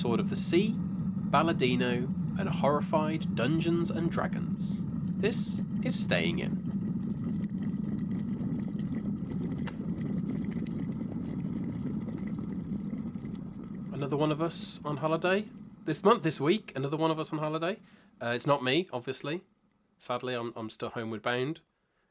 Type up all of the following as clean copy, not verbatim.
Sword of the Sea, BalaDino, and Horrified Dungeons and Dragons. This is Staying In. Another one of us on holiday this week. Another one of us on holiday. It's not me, obviously. Sadly, I'm still homeward bound.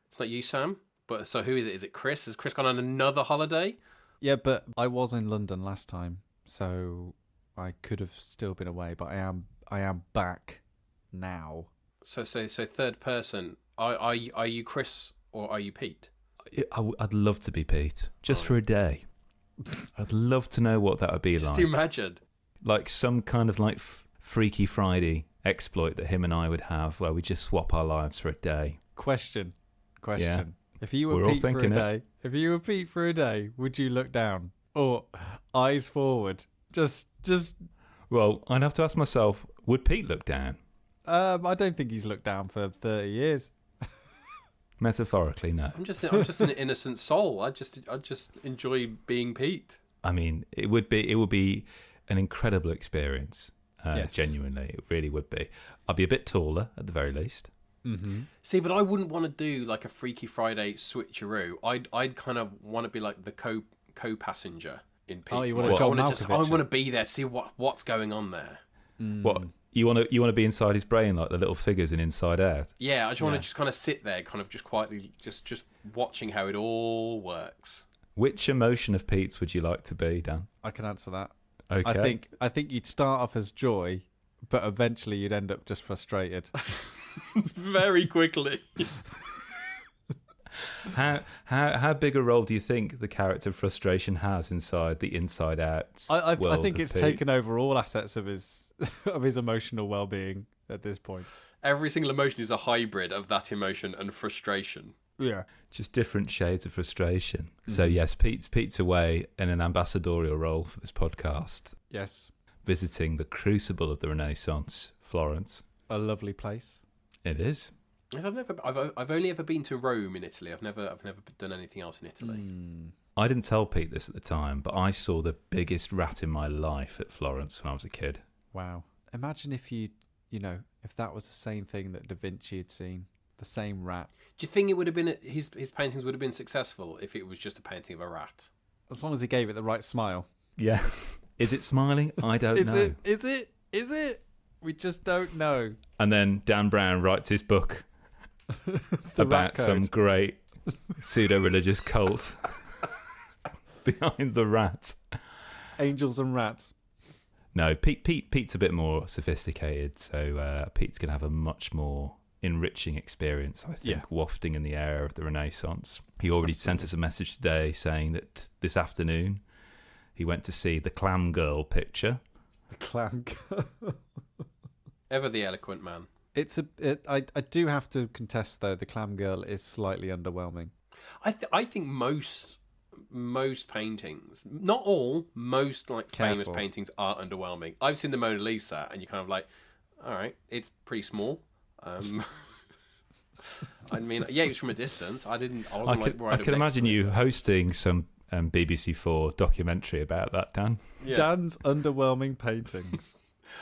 It's not you, Sam. But so who is it? Is it Chris? Has Chris gone on another holiday? Yeah, but I was in London last time, so I could have still been away. But I am back now. So third person. Are you Chris or are you Pete? I'd love to be Pete, just for a day. I'd love to know what that would be like. Just imagine. Like some kind of like Freaky Friday exploit that him and I would have where we just swap our lives for a day. Question. Yeah. If you were Pete for a day, would you look down or eyes forward? Just. Well, I'd have to ask myself, would Pete look down? I don't think he's looked down for 30 years. Metaphorically, no. I'm just an innocent soul. I just enjoy being Pete. I mean, it would be an incredible experience. Yes. Genuinely, it really would be. I'd be a bit taller at the very least. Mm-hmm. See, but I wouldn't want to do like a Freaky Friday switcheroo. I'd kind of want to be like the co-passenger in Pete's. Oh, you want to John Malkovich? I want to be there, see what's going on there. What? You want to be inside his brain like the little figures in Inside Out? Yeah, I just want to just kind of sit there, kind of just quietly, just watching how it all works. Which emotion of Pete's would you like to be, Dan? I can answer that. Okay. I think you'd start off as joy, but eventually you'd end up just frustrated. Very quickly. How big a role do you think the character frustration has inside the Inside Out? I think it's Pete? taken over all assets of his emotional well-being at this point. Every single emotion is a hybrid of that emotion and frustration. Yeah, just different shades of frustration. Mm-hmm. So yes, Pete's away in an ambassadorial role for this podcast. Yes, visiting the crucible of the Renaissance, Florence. A lovely place. It is. Yes, I've only ever been to Rome in Italy. I've never done anything else in Italy. I didn't tell Pete this at the time, but I saw the biggest rat in my life at Florence when I was a kid. Wow! Imagine if if that was the same thing that Da Vinci had seen, the same rat. Do you think it would have been his paintings would have been successful if it was just a painting of a rat? As long as he gave it the right smile. Yeah. Is it smiling? I don't know. Is it? We just don't know. And then Dan Brown writes his book about some great pseudo-religious cult behind the rat. Angels and rats. No, Pete's a bit more sophisticated, so Pete's going to have a much more enriching experience, I think, wafting in the air of the Renaissance. He already sent us a message today saying that this afternoon he went to see the Clam Girl picture. The Clam Girl. Ever the eloquent man. I do have to contest, though, the Clam Girl is slightly underwhelming. I think most paintings, not all, most famous paintings are underwhelming. I've seen the Mona Lisa, and you're kind of like, all right, it's pretty small. I mean, yeah, it was from a distance. I can imagine you hosting some BBC4 documentary about that, Dan. Yeah. Dan's underwhelming paintings.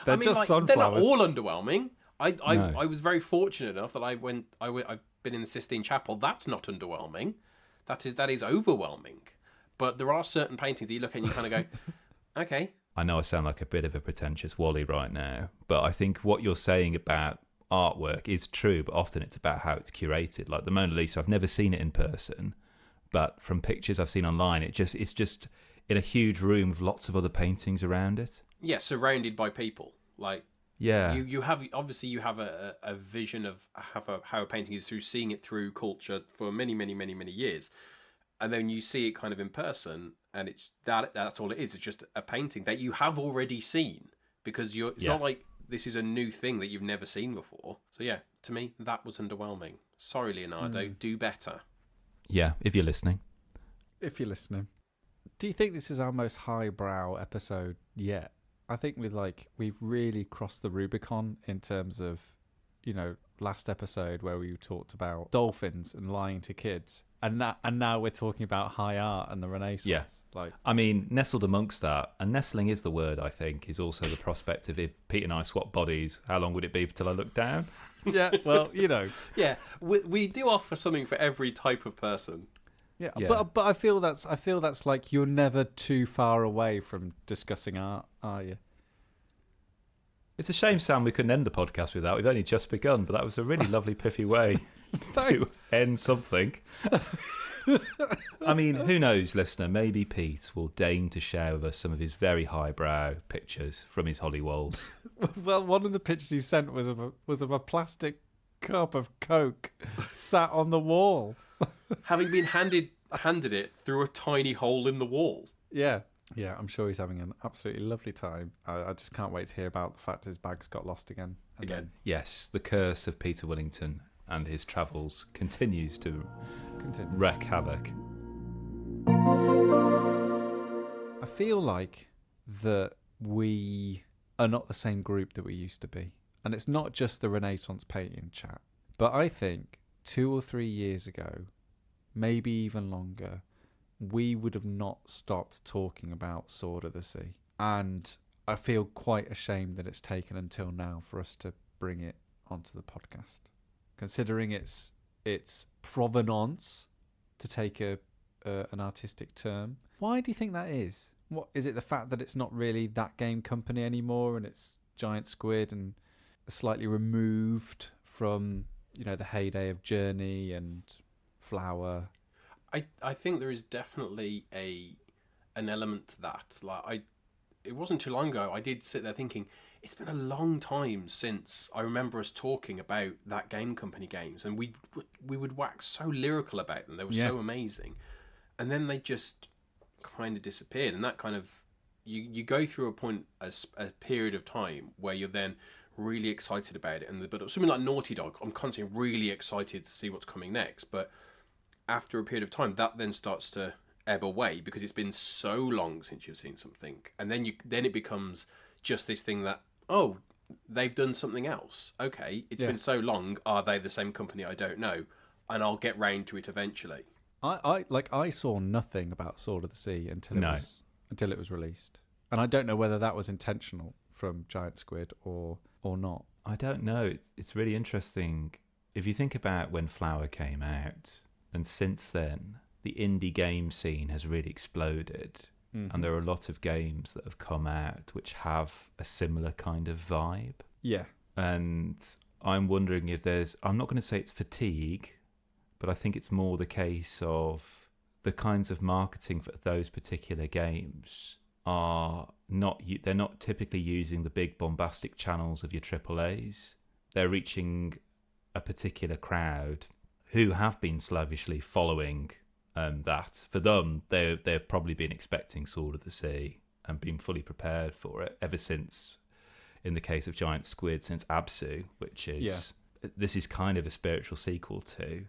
They're just sunflowers. They're not all underwhelming. I was very fortunate enough that I've been in the Sistine Chapel. That's not underwhelming. That is overwhelming. But there are certain paintings that you look at and you kind of go, okay. I know I sound like a bit of a pretentious Wally right now, but I think what you're saying about artwork is true, but often it's about how it's curated. Like the Mona Lisa, I've never seen it in person, but from pictures I've seen online, it's just in a huge room with lots of other paintings around it. Yeah, surrounded by people. Like, yeah, you have a vision of how a painting is through seeing it through culture for many years, and then you see it kind of in person, and that's all it is. It's just a painting that you have already seen, because it's not like this is a new thing that you've never seen before. So yeah, to me that was underwhelming. Sorry, Leonardo, do better. Yeah, if you're listening. Do you think this is our most highbrow episode yet? I think we've really crossed the Rubicon in terms of, last episode where we talked about dolphins and lying to kids. and now we're talking about high art and the Renaissance. Yeah. Like, I mean, nestled amongst that, and nestling is the word, I think, is also the prospect of if Pete and I swap bodies, how long would it be till I look down? yeah, well, Yeah, we do offer something for every type of person. yeah. Yeah. But I feel that's like you're never too far away from discussing art, are you? It's a shame, Sam, we couldn't end the podcast with that. We've only just begun, but that was a really lovely, pithy way to end something. I mean, who knows, listener? Maybe Pete will deign to share with us some of his very highbrow pictures from his holly walls. Well, one of the pictures he sent was of a plastic cup of Coke sat on the wall. Having been handed it through a tiny hole in the wall. Yeah. Yeah, I'm sure he's having an absolutely lovely time. I just can't wait to hear about the fact his bags got lost again. Yes, the curse of Peter Willington and his travels continues to wreak havoc. I feel like that we are not the same group that we used to be. And it's not just the Renaissance painting chat. But I think 2 or 3 years ago, maybe even longer, we would have not stopped talking about Sword of the Sea. And I feel quite ashamed that it's taken until now for us to bring it onto the podcast. Considering its provenance, to take an artistic term. Why do you think that is? What is it, the fact that it's not really that game company anymore and it's Giant Squid and slightly removed from, the heyday of Journey and Flower? I think there is definitely an element to that. It wasn't too long ago I did sit there thinking it's been a long time since I remember us talking about that game company games, and we would wax so lyrical about them. They were so amazing, and then they just kind of disappeared. And that kind of you go through a period of time where you're then really excited about it, but something like Naughty Dog, I'm constantly really excited to see what's coming next, but after a period of time, that then starts to ebb away because it's been so long since you've seen something, and then it becomes just this thing that, oh, they've done something else. Okay, it's been so long. Are they the same company? I don't know, and I'll get round to it eventually. I saw nothing about Sword of the Sea until it was released, and I don't know whether that was intentional from Giant Squid or not. I don't know. It's really interesting if you think about when Flower came out. And since then, the indie game scene has really exploded. Mm-hmm. And there are a lot of games that have come out which have a similar kind of vibe. Yeah. And I'm wondering if I'm not going to say it's fatigue, but I think it's more the case of the kinds of marketing for those particular games they're not typically using the big bombastic channels of your AAAs. They're reaching a particular crowd who have been slavishly following that. For them, they've probably been expecting Sword of the Sea and been fully prepared for it ever since, in the case of Giant Squid, since Absu, which is this is kind of a spiritual sequel to.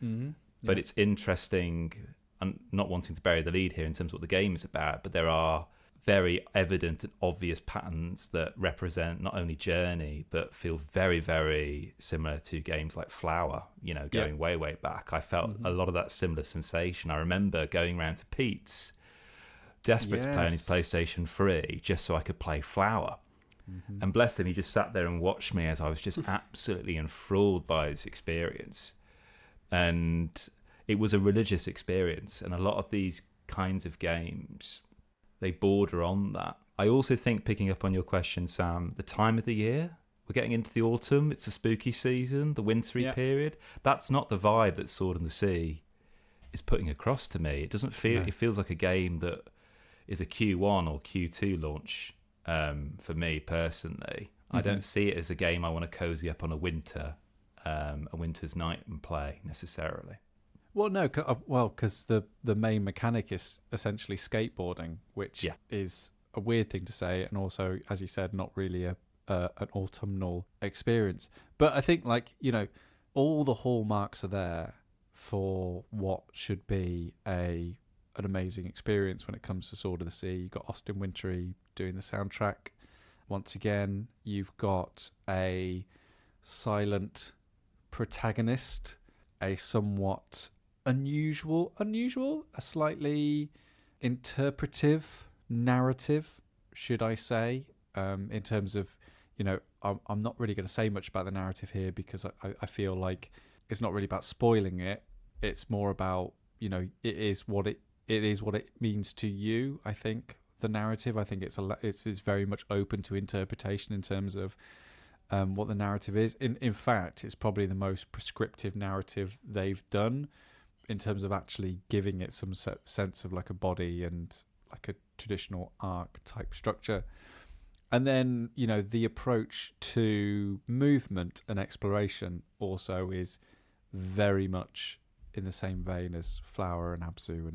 Mm-hmm. But it's interesting, and not wanting to bury the lead here in terms of what the game is about, but there are very evident and obvious patterns that represent not only Journey, but feel very, very similar to games like Flower, going way, way back. I felt a lot of that similar sensation. I remember going round to Pete's, desperate to play on his PlayStation 3, just so I could play Flower. Mm-hmm. And bless him, he just sat there and watched me as I was just absolutely enthralled by this experience. And it was a religious experience. And a lot of these kinds of games, they border on that. I also think, picking up on your question, Sam, the time of the year, we're getting into the autumn, it's a spooky season, the wintry period. That's not the vibe that Sword in the Sea is putting across to me. It doesn't feel, it feels like a game that is a Q1 or Q2 launch for me personally. Mm-hmm. I don't see it as a game I want to cozy up on a winter's night and play necessarily. Well, no, because the main mechanic is essentially skateboarding, which is a weird thing to say, and also, as you said, not really an autumnal experience. But I think, all the hallmarks are there for what should be an amazing experience when it comes to Sword of the Sea. You've got Austin Wintory doing the soundtrack. Once again, you've got a silent protagonist, a somewhat unusual, a slightly interpretive narrative, should I say, in terms of, I'm not really going to say much about the narrative here because I feel like it's not really about spoiling it. It's more about, it is what it means to you. I think the narrative, I think it's very much open to interpretation in terms of what the narrative is. In fact, it's probably the most prescriptive narrative they've done in terms of actually giving it some sense of like a body and like a traditional arc type structure. And then, the approach to movement and exploration also is very much in the same vein as Flower and Abzu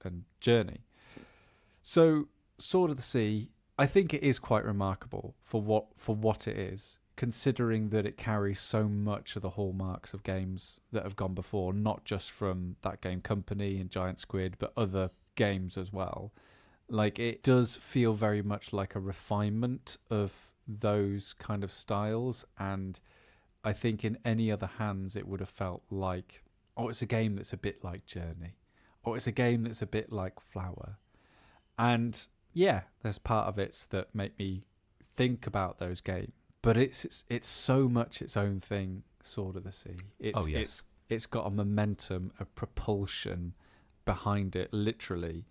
and Journey. So Sword of the Sea, I think it is quite remarkable for what it is, considering that it carries so much of the hallmarks of games that have gone before, not just from that game company and Giant Squid, but other games as well. Like, it does feel very much like a refinement of those kind of styles, and I think in any other hands it would have felt like, it's a game that's a bit like Journey, or it's a game that's a bit like Flower. And yeah, there's part of it that make me think about those games, but it's so much its own thing. Sword of the Sea. It's got a momentum, a propulsion behind it, literally,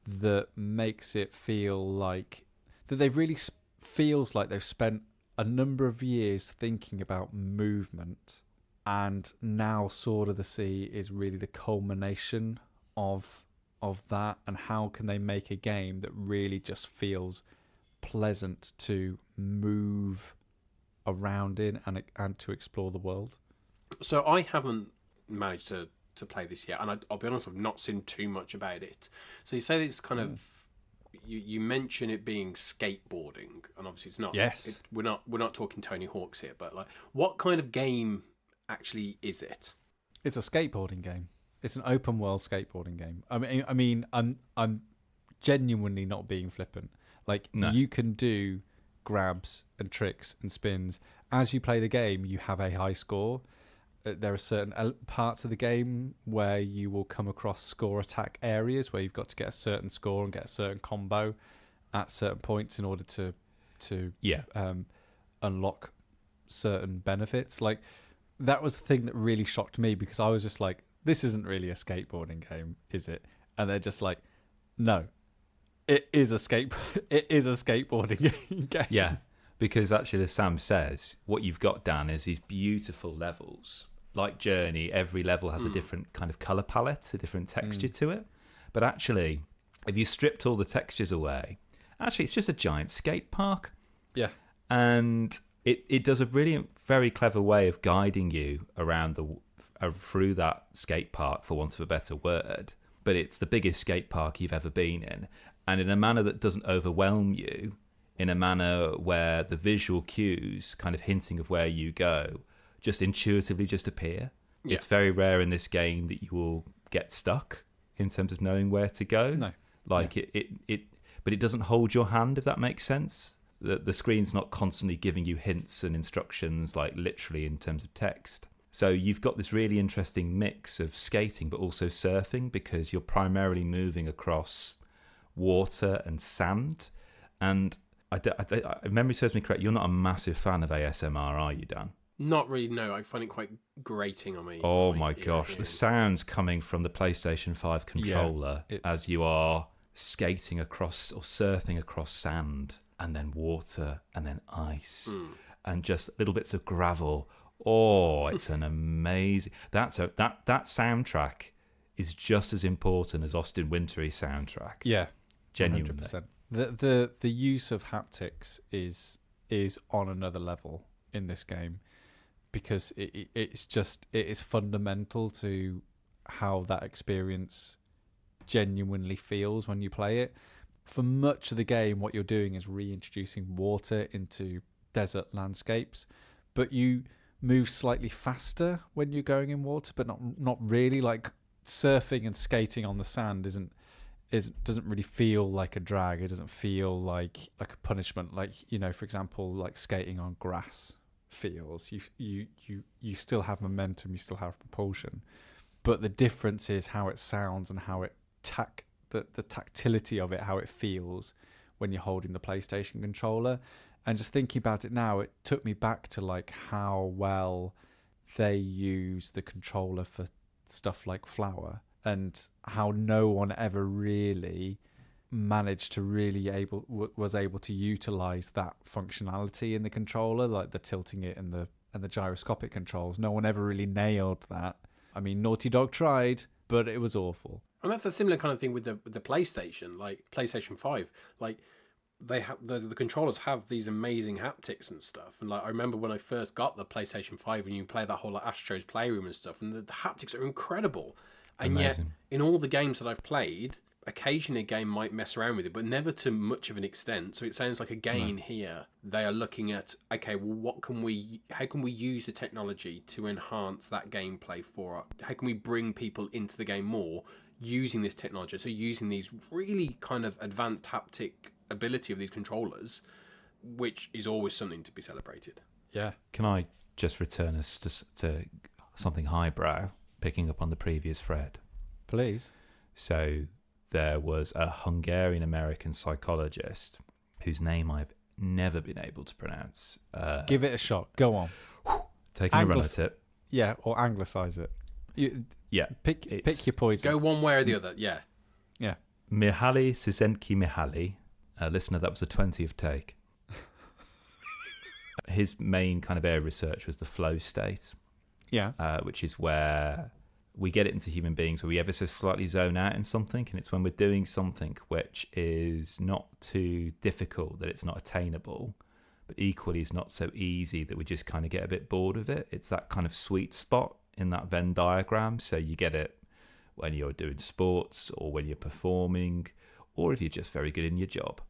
that makes it feel like that feels like they've spent a number of years thinking about movement, and now Sword of the Sea is really the culmination of that. And how can they make a game that really just feels pleasant to move around in and to explore the world? So I haven't managed to play this yet, and I'll be honest, I've not seen too much about it. So you say it's kind of, you mention it being skateboarding, and obviously it's not. Yes, we're not talking Tony Hawk's here, but like, what kind of game actually is it? It's a skateboarding game. It's an open world skateboarding game. I mean, I'm genuinely not being flippant. Like, no. You can do grabs and tricks and spins as you play the game. You have a high score. There are certain parts of the game where you will come across score attack areas where you've got to get a certain score and get a certain combo at certain points in order to unlock certain benefits. Like, that was the thing that really shocked me, because I was just like, this isn't really a skateboarding game, is it? And they're just like, no, it is a skateboarding game. Yeah, because actually, as Sam says, what you've got, Dan, is these beautiful levels. Like Journey, every level has a different kind of colour palette, a different texture to it. But actually, if you stripped all the textures away, actually it's just a giant skate park. Yeah. And it does a really very clever way of guiding you around through that skate park, for want of a better word. But it's the biggest skate park you've ever been in. And in a manner that doesn't overwhelm you, in a manner where the visual cues kind of hinting of where you go just intuitively just appear. Yeah. It's very rare in this game that you will get stuck in terms of knowing where to go. No. Like but it doesn't hold your hand, if that makes sense. The screen's not constantly giving you hints and instructions, like literally in terms of text. So you've got this really interesting mix of skating but also surfing, because you're primarily moving across water and sand. And if memory serves me correct, you're not a massive fan of ASMR, are you, Dan? Not really, no. I find it quite grating on me. Oh my gosh, the sounds coming from the PlayStation 5 controller as you are skating across or surfing across sand and then water and then ice and just little bits of gravel. Oh, it's an amazing... that soundtrack is just as important as Austin Wintory's soundtrack. Yeah, genuinely. 100%. The use of haptics is on another level in this game, because it is fundamental to how that experience genuinely feels when you play it. For much of the game, what you're doing is reintroducing water into desert landscapes, but you move slightly faster when you're going in water, but not really. Like, surfing and skating on the sand doesn't really feel like a drag. It doesn't feel like a punishment. Like, for example, like skating on grass feels. You still have momentum. You still have propulsion. but the difference is how it sounds and how it the tactility of it, how it feels when you're holding the PlayStation controller. And just thinking about it now, it took me back to like how well they use the controller for stuff like Flower, and how no one ever really managed to was able to utilize that functionality in the controller, like the tilting it and the gyroscopic controls. No one ever really nailed that. I mean, Naughty Dog tried, but it was awful. And that's a similar kind of thing with the PlayStation, like PlayStation 5. Like, they have the controllers have these amazing haptics and stuff. And like, I remember when I first got the PlayStation 5 and you play that whole like Astro's Playroom and stuff, and the haptics are incredible. And Amazing. Yet, in all the games that I've played, occasionally a game might mess around with it, but never to much of an extent. So it sounds like again here they are looking at, okay, well, how can we use the technology to enhance that gameplay for us? How can we bring people into the game more using this technology? So using these really kind of advanced haptic ability of these controllers, which is always something to be celebrated. Yeah. Can I just return us to something highbrow, picking up on the previous thread? Please. So there was a Hungarian-American psychologist whose name I've never been able to pronounce. Give it a shot. Go on. Taking a run at it. Yeah, or anglicize it. Pick your poison. Go one way or the other. Yeah. Yeah. Mihaly Csikszentmihalyi. Listener, that was the 20th take. His main kind of area of research was the flow state. Yeah. Which is where we get it into human beings where we ever so slightly zone out in something, and it's when we're doing something which is not too difficult that it's not attainable, but equally is not so easy that we just kind of get a bit bored of it. It's that kind of sweet spot in that Venn diagram. So you get it when you're doing sports, or when you're performing, or if you're just very good in your job,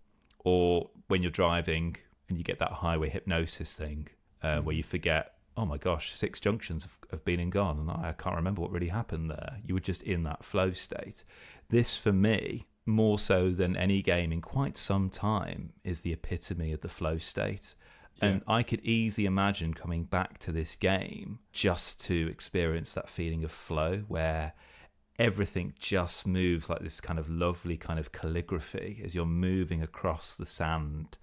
or when you're driving and you get that highway hypnosis thing where you forget, oh my gosh, 6 junctions have been and gone, and I can't remember what really happened there. You were just in that flow state. This, for me, more so than any game in quite some time, is the epitome of the flow state. Yeah. And I could easily imagine coming back to this game just to experience that feeling of flow, where everything just moves like this kind of lovely kind of calligraphy as you're moving across the sand.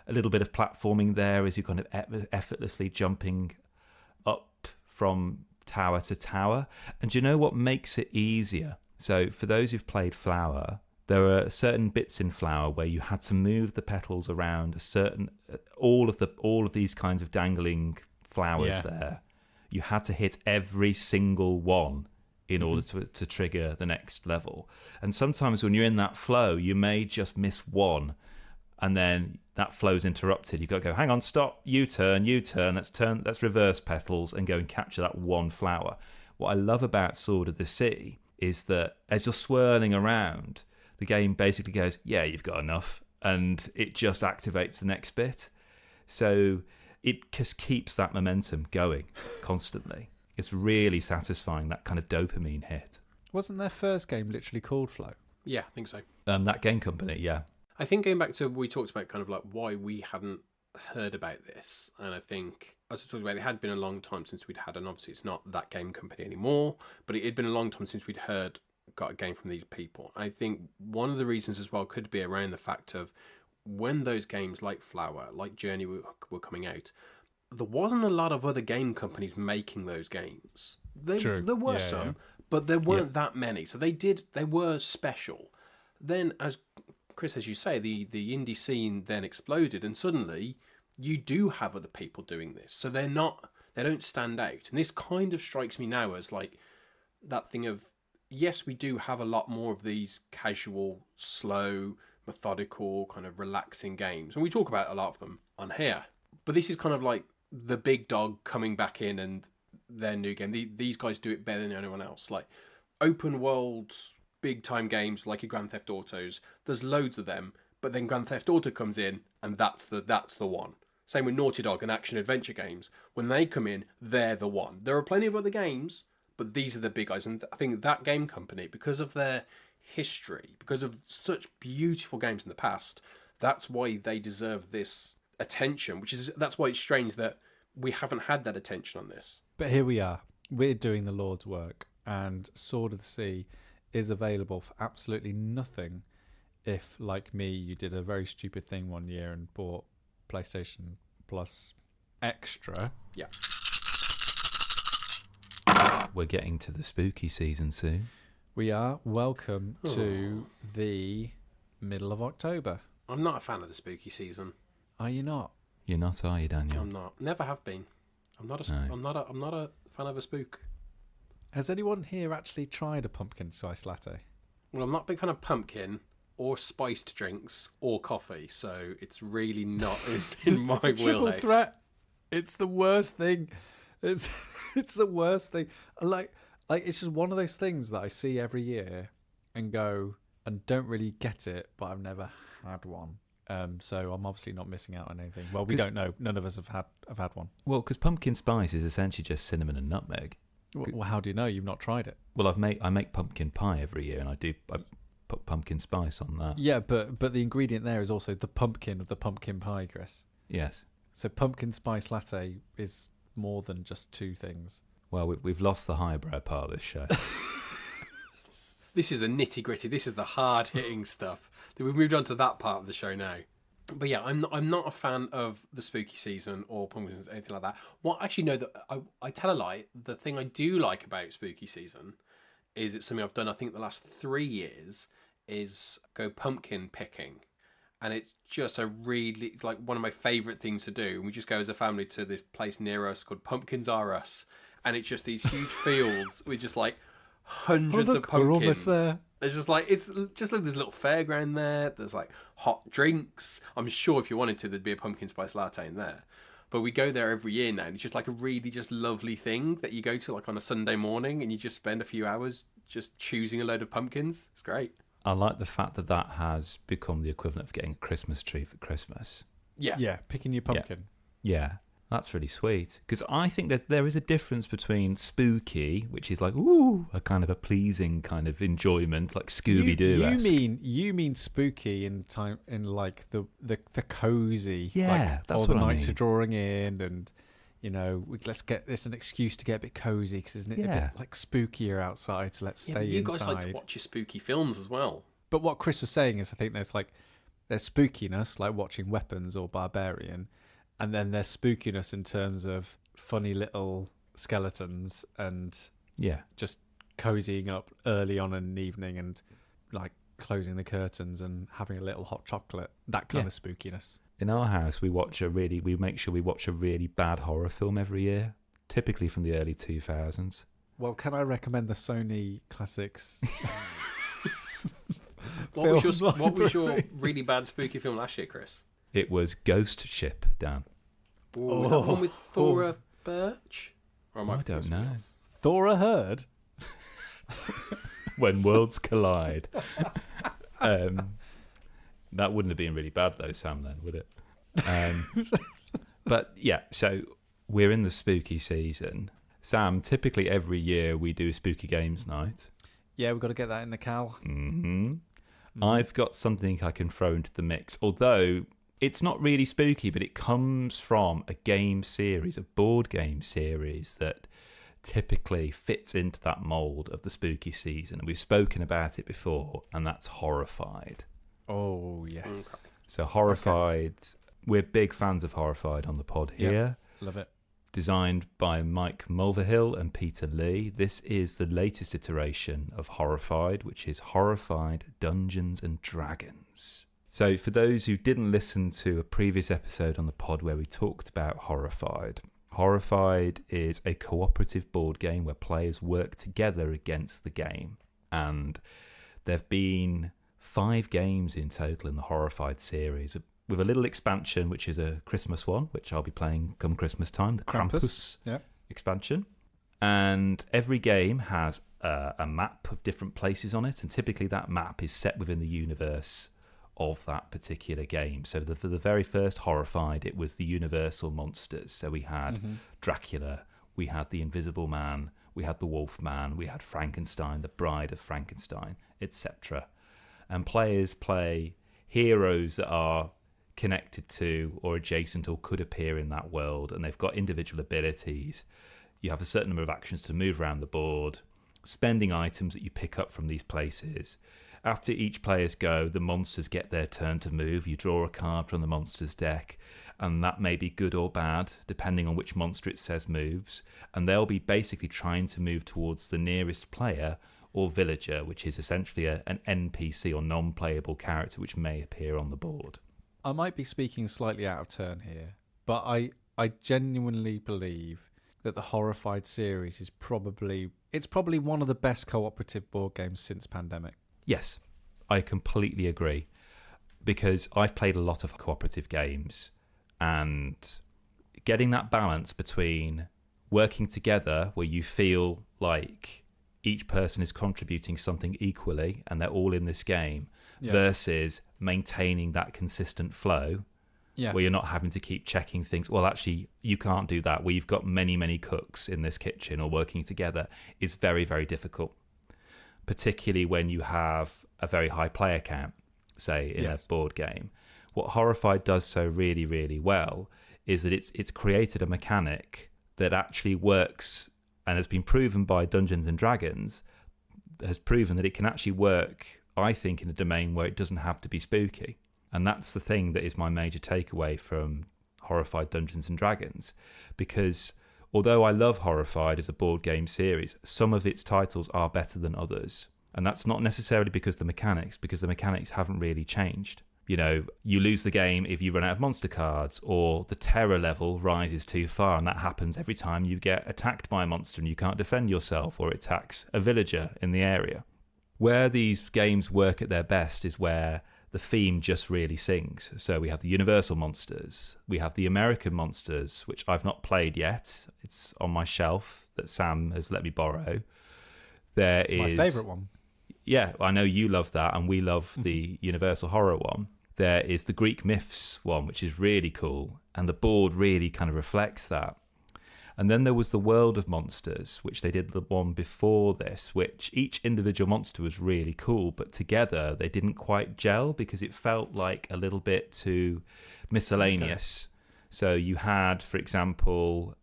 A little bit of platforming there as you're kind of effortlessly jumping up from tower to tower. And do you know what makes it easier? So for those who've played Flower, there are certain bits in Flower where you had to move the petals around all of these kinds of dangling flowers there. You had to hit every single one in order to trigger the next level. And sometimes when you're in that flow, you may just miss one, and then that flow's interrupted. You've got to go, hang on, stop, U-turn, let's reverse petals and go and capture that one flower. What I love about Sword of the Sea is that as you're swirling around, the game basically goes, yeah, you've got enough, and it just activates the next bit. So it just keeps that momentum going constantly. It's really satisfying, that kind of dopamine hit. Wasn't their first game literally called Flow? Yeah, I think so. That game company, yeah. I think going back to we talked about kind of like why we hadn't heard about this, and I think as I talked about, it had been a long time since we'd had, and obviously it's not that game company anymore, but it had been a long time since we'd got a game from these people. I think one of the reasons as well could be around the fact of when those games like Flower, like Journey were coming out, there wasn't a lot of other game companies making those games. There were some, but there weren't that many. So they were special. Then, as Chris, as you say, the indie scene then exploded, and suddenly you do have other people doing this. So they don't stand out. And this kind of strikes me now as like that thing of, yes, we do have a lot more of these casual, slow, methodical, kind of relaxing games. And we talk about a lot of them on here. But this is kind of like the big dog coming back in and their new game. These guys do it better than anyone else. Like open world, big time games like your Grand Theft Autos. There's loads of them, but then Grand Theft Auto comes in and that's the one. Same with Naughty Dog and action adventure games. When they come in, they're the one. There are plenty of other games, but these are the big guys. And I think that game company, because of their history, because of such beautiful games in the past, that's why they deserve this attention, that's why it's strange that we haven't had that attention on this. But here we are. We're doing the Lord's work. and Sword of the Sea is available for absolutely nothing if, like me, you did a very stupid thing one year and bought PlayStation Plus Extra. Yeah. We're getting to the spooky season soon. We are. Welcome to the middle of October. I'm not a fan of the spooky season. Are you not? You're not, are you, Daniel? I'm not. Never have been. I'm not a fan of a spook. Has anyone here actually tried a pumpkin spice latte? Well, I'm not a big fan of pumpkin or spiced drinks or coffee, so it's really not in my It's a triple wheelhouse. threat. It's the worst thing. It's the worst thing. Like it's just one of those things that I see every year and go and don't really get it, but I've never had one. So I'm obviously not missing out on anything. Well, we don't know. None of us have had one. Well, because pumpkin spice is essentially just cinnamon and nutmeg. Well, how do you know? You've not tried it. Well, I make pumpkin pie every year, and I put pumpkin spice on that. Yeah, but the ingredient there is also the pumpkin of the pumpkin pie, Chris. Yes. So pumpkin spice latte is more than just two things. Well, we've lost the highbrow part of this show. This is the nitty gritty. This is the hard hitting stuff. We've moved on to that part of the show now. But yeah, I'm not a fan of the spooky season or pumpkins, anything like that. Well, actually, no, I tell a lie. The thing I do like about spooky season is it's something I've done, I think, the last 3 years, is go pumpkin picking. And it's just it's like one of my favourite things to do. And we just go as a family to this place near us called Pumpkins R Us. And it's just these huge fields with just like hundreds of pumpkins. We're almost there. It's just like there's a little fairground there. There's like hot drinks. I'm sure if you wanted to, there'd be a pumpkin spice latte in there. But we go there every year now, and it's just like a really just lovely thing that you go to like on a Sunday morning, and you just spend a few hours just choosing a load of pumpkins. It's great. I like the fact that has become the equivalent of getting a Christmas tree for Christmas. Yeah, picking your pumpkin. Yeah. That's really sweet, because I think there is a difference between spooky, which is like ooh, a kind of a pleasing kind of enjoyment, like Scooby Doo. You mean spooky in like the cozy. Yeah, like, that's all what the I nights mean. are drawing in, and let's get this an excuse to get a bit cozy, because isn't it a bit like spookier outside? So let's stay you inside. guys like to watch your spooky films as well. But what Chris was saying is, I think there's spookiness, like watching Weapons or Barbarian. And then there's spookiness in terms of funny little skeletons and just cozying up early on in an evening and like closing the curtains and having a little hot chocolate. That kind of spookiness. In our house, we make sure we watch a really bad horror film every year, typically from the early 2000s. Well, can I recommend the Sony classics? What was your really bad spooky film last year, Chris? It was Ghost Ship, Dan. Ooh, was that one with Thora Birch? Or am I don't know. Thora Heard? When Worlds Collide. That wouldn't have been really bad though, Sam, then, would it? But yeah, so we're in the spooky season. Sam, typically every year we do a spooky games night. Yeah, we've got to get that in the cal. Mm-hmm. I've got something I can throw into the mix, although it's not really spooky, but it comes from a game series, a board game series that typically fits into that mould of the spooky season. And we've spoken about it before, and that's Horrified. Oh, yes. Okay. So Horrified, we're big fans of Horrified on the pod here. Yep. Love it. Designed by Mike Mulvihill and Peter Lee. This is the latest iteration of Horrified, which is Horrified Dungeons and Dragons. So for those who didn't listen to a previous episode on the pod where we talked about Horrified, Horrified is a cooperative board game where players work together against the game. And there have been 5 games in total in the Horrified series, with a little expansion, which is a Christmas one, which I'll be playing come Christmas time, the Krampus expansion. And every game has a map of different places on it, and typically that map is set within the universe of that particular game. So for the very first Horrified, it was the Universal monsters. So we had Dracula, we had the Invisible Man, we had the Wolf Man, we had Frankenstein, the Bride of Frankenstein, etc. And players play heroes that are connected to or adjacent or could appear in that world, and they've got individual abilities. You have a certain number of actions to move around the board. spending items that you pick up from these places. After each player's go, the monsters get their turn to move. You draw a card from the monster's deck, and that may be good or bad, depending on which monster it says moves. And they'll be basically trying to move towards the nearest player or villager, which is essentially an NPC or non-playable character which may appear on the board. I might be speaking slightly out of turn here, but I genuinely believe that the Horrified series is probably one of the best cooperative board games since Pandemic. Yes, I completely agree, because I've played a lot of cooperative games, and getting that balance between working together where you feel like each person is contributing something equally and they're all in this game, versus maintaining that consistent flow where you're not having to keep checking things. Well, actually, you can't do that. We've got many, many cooks in this kitchen or working together. Is very, very difficult, particularly when you have a very high player count, say, in a board game. What Horrified does so really, really well is that it's created a mechanic that actually works and has been proven by Dungeons and Dragons, has proven that it can actually work, I think, in a domain where it doesn't have to be spooky. And that's the thing that is my major takeaway from Horrified Dungeons and Dragons, because although I love Horrified as a board game series, some of its titles are better than others. And that's not necessarily because the mechanics haven't really changed. You know, you lose the game if you run out of monster cards, or the terror level rises too far, and that happens every time you get attacked by a monster and you can't defend yourself, or it attacks a villager in the area. Where these games work at their best is where the theme just really sings. So we have the Universal monsters, we have the American monsters, which I've not played yet. It's on my shelf that Sam has let me borrow. It's my favourite one. Yeah, I know you love that, and we love the Universal Horror one. There is the Greek Myths one, which is really cool, and the board really kind of reflects that. And then there was the World of Monsters, which they did the one before this, which each individual monster was really cool, but together they didn't quite gel because it felt like a little bit too miscellaneous. Okay. So you had, for example,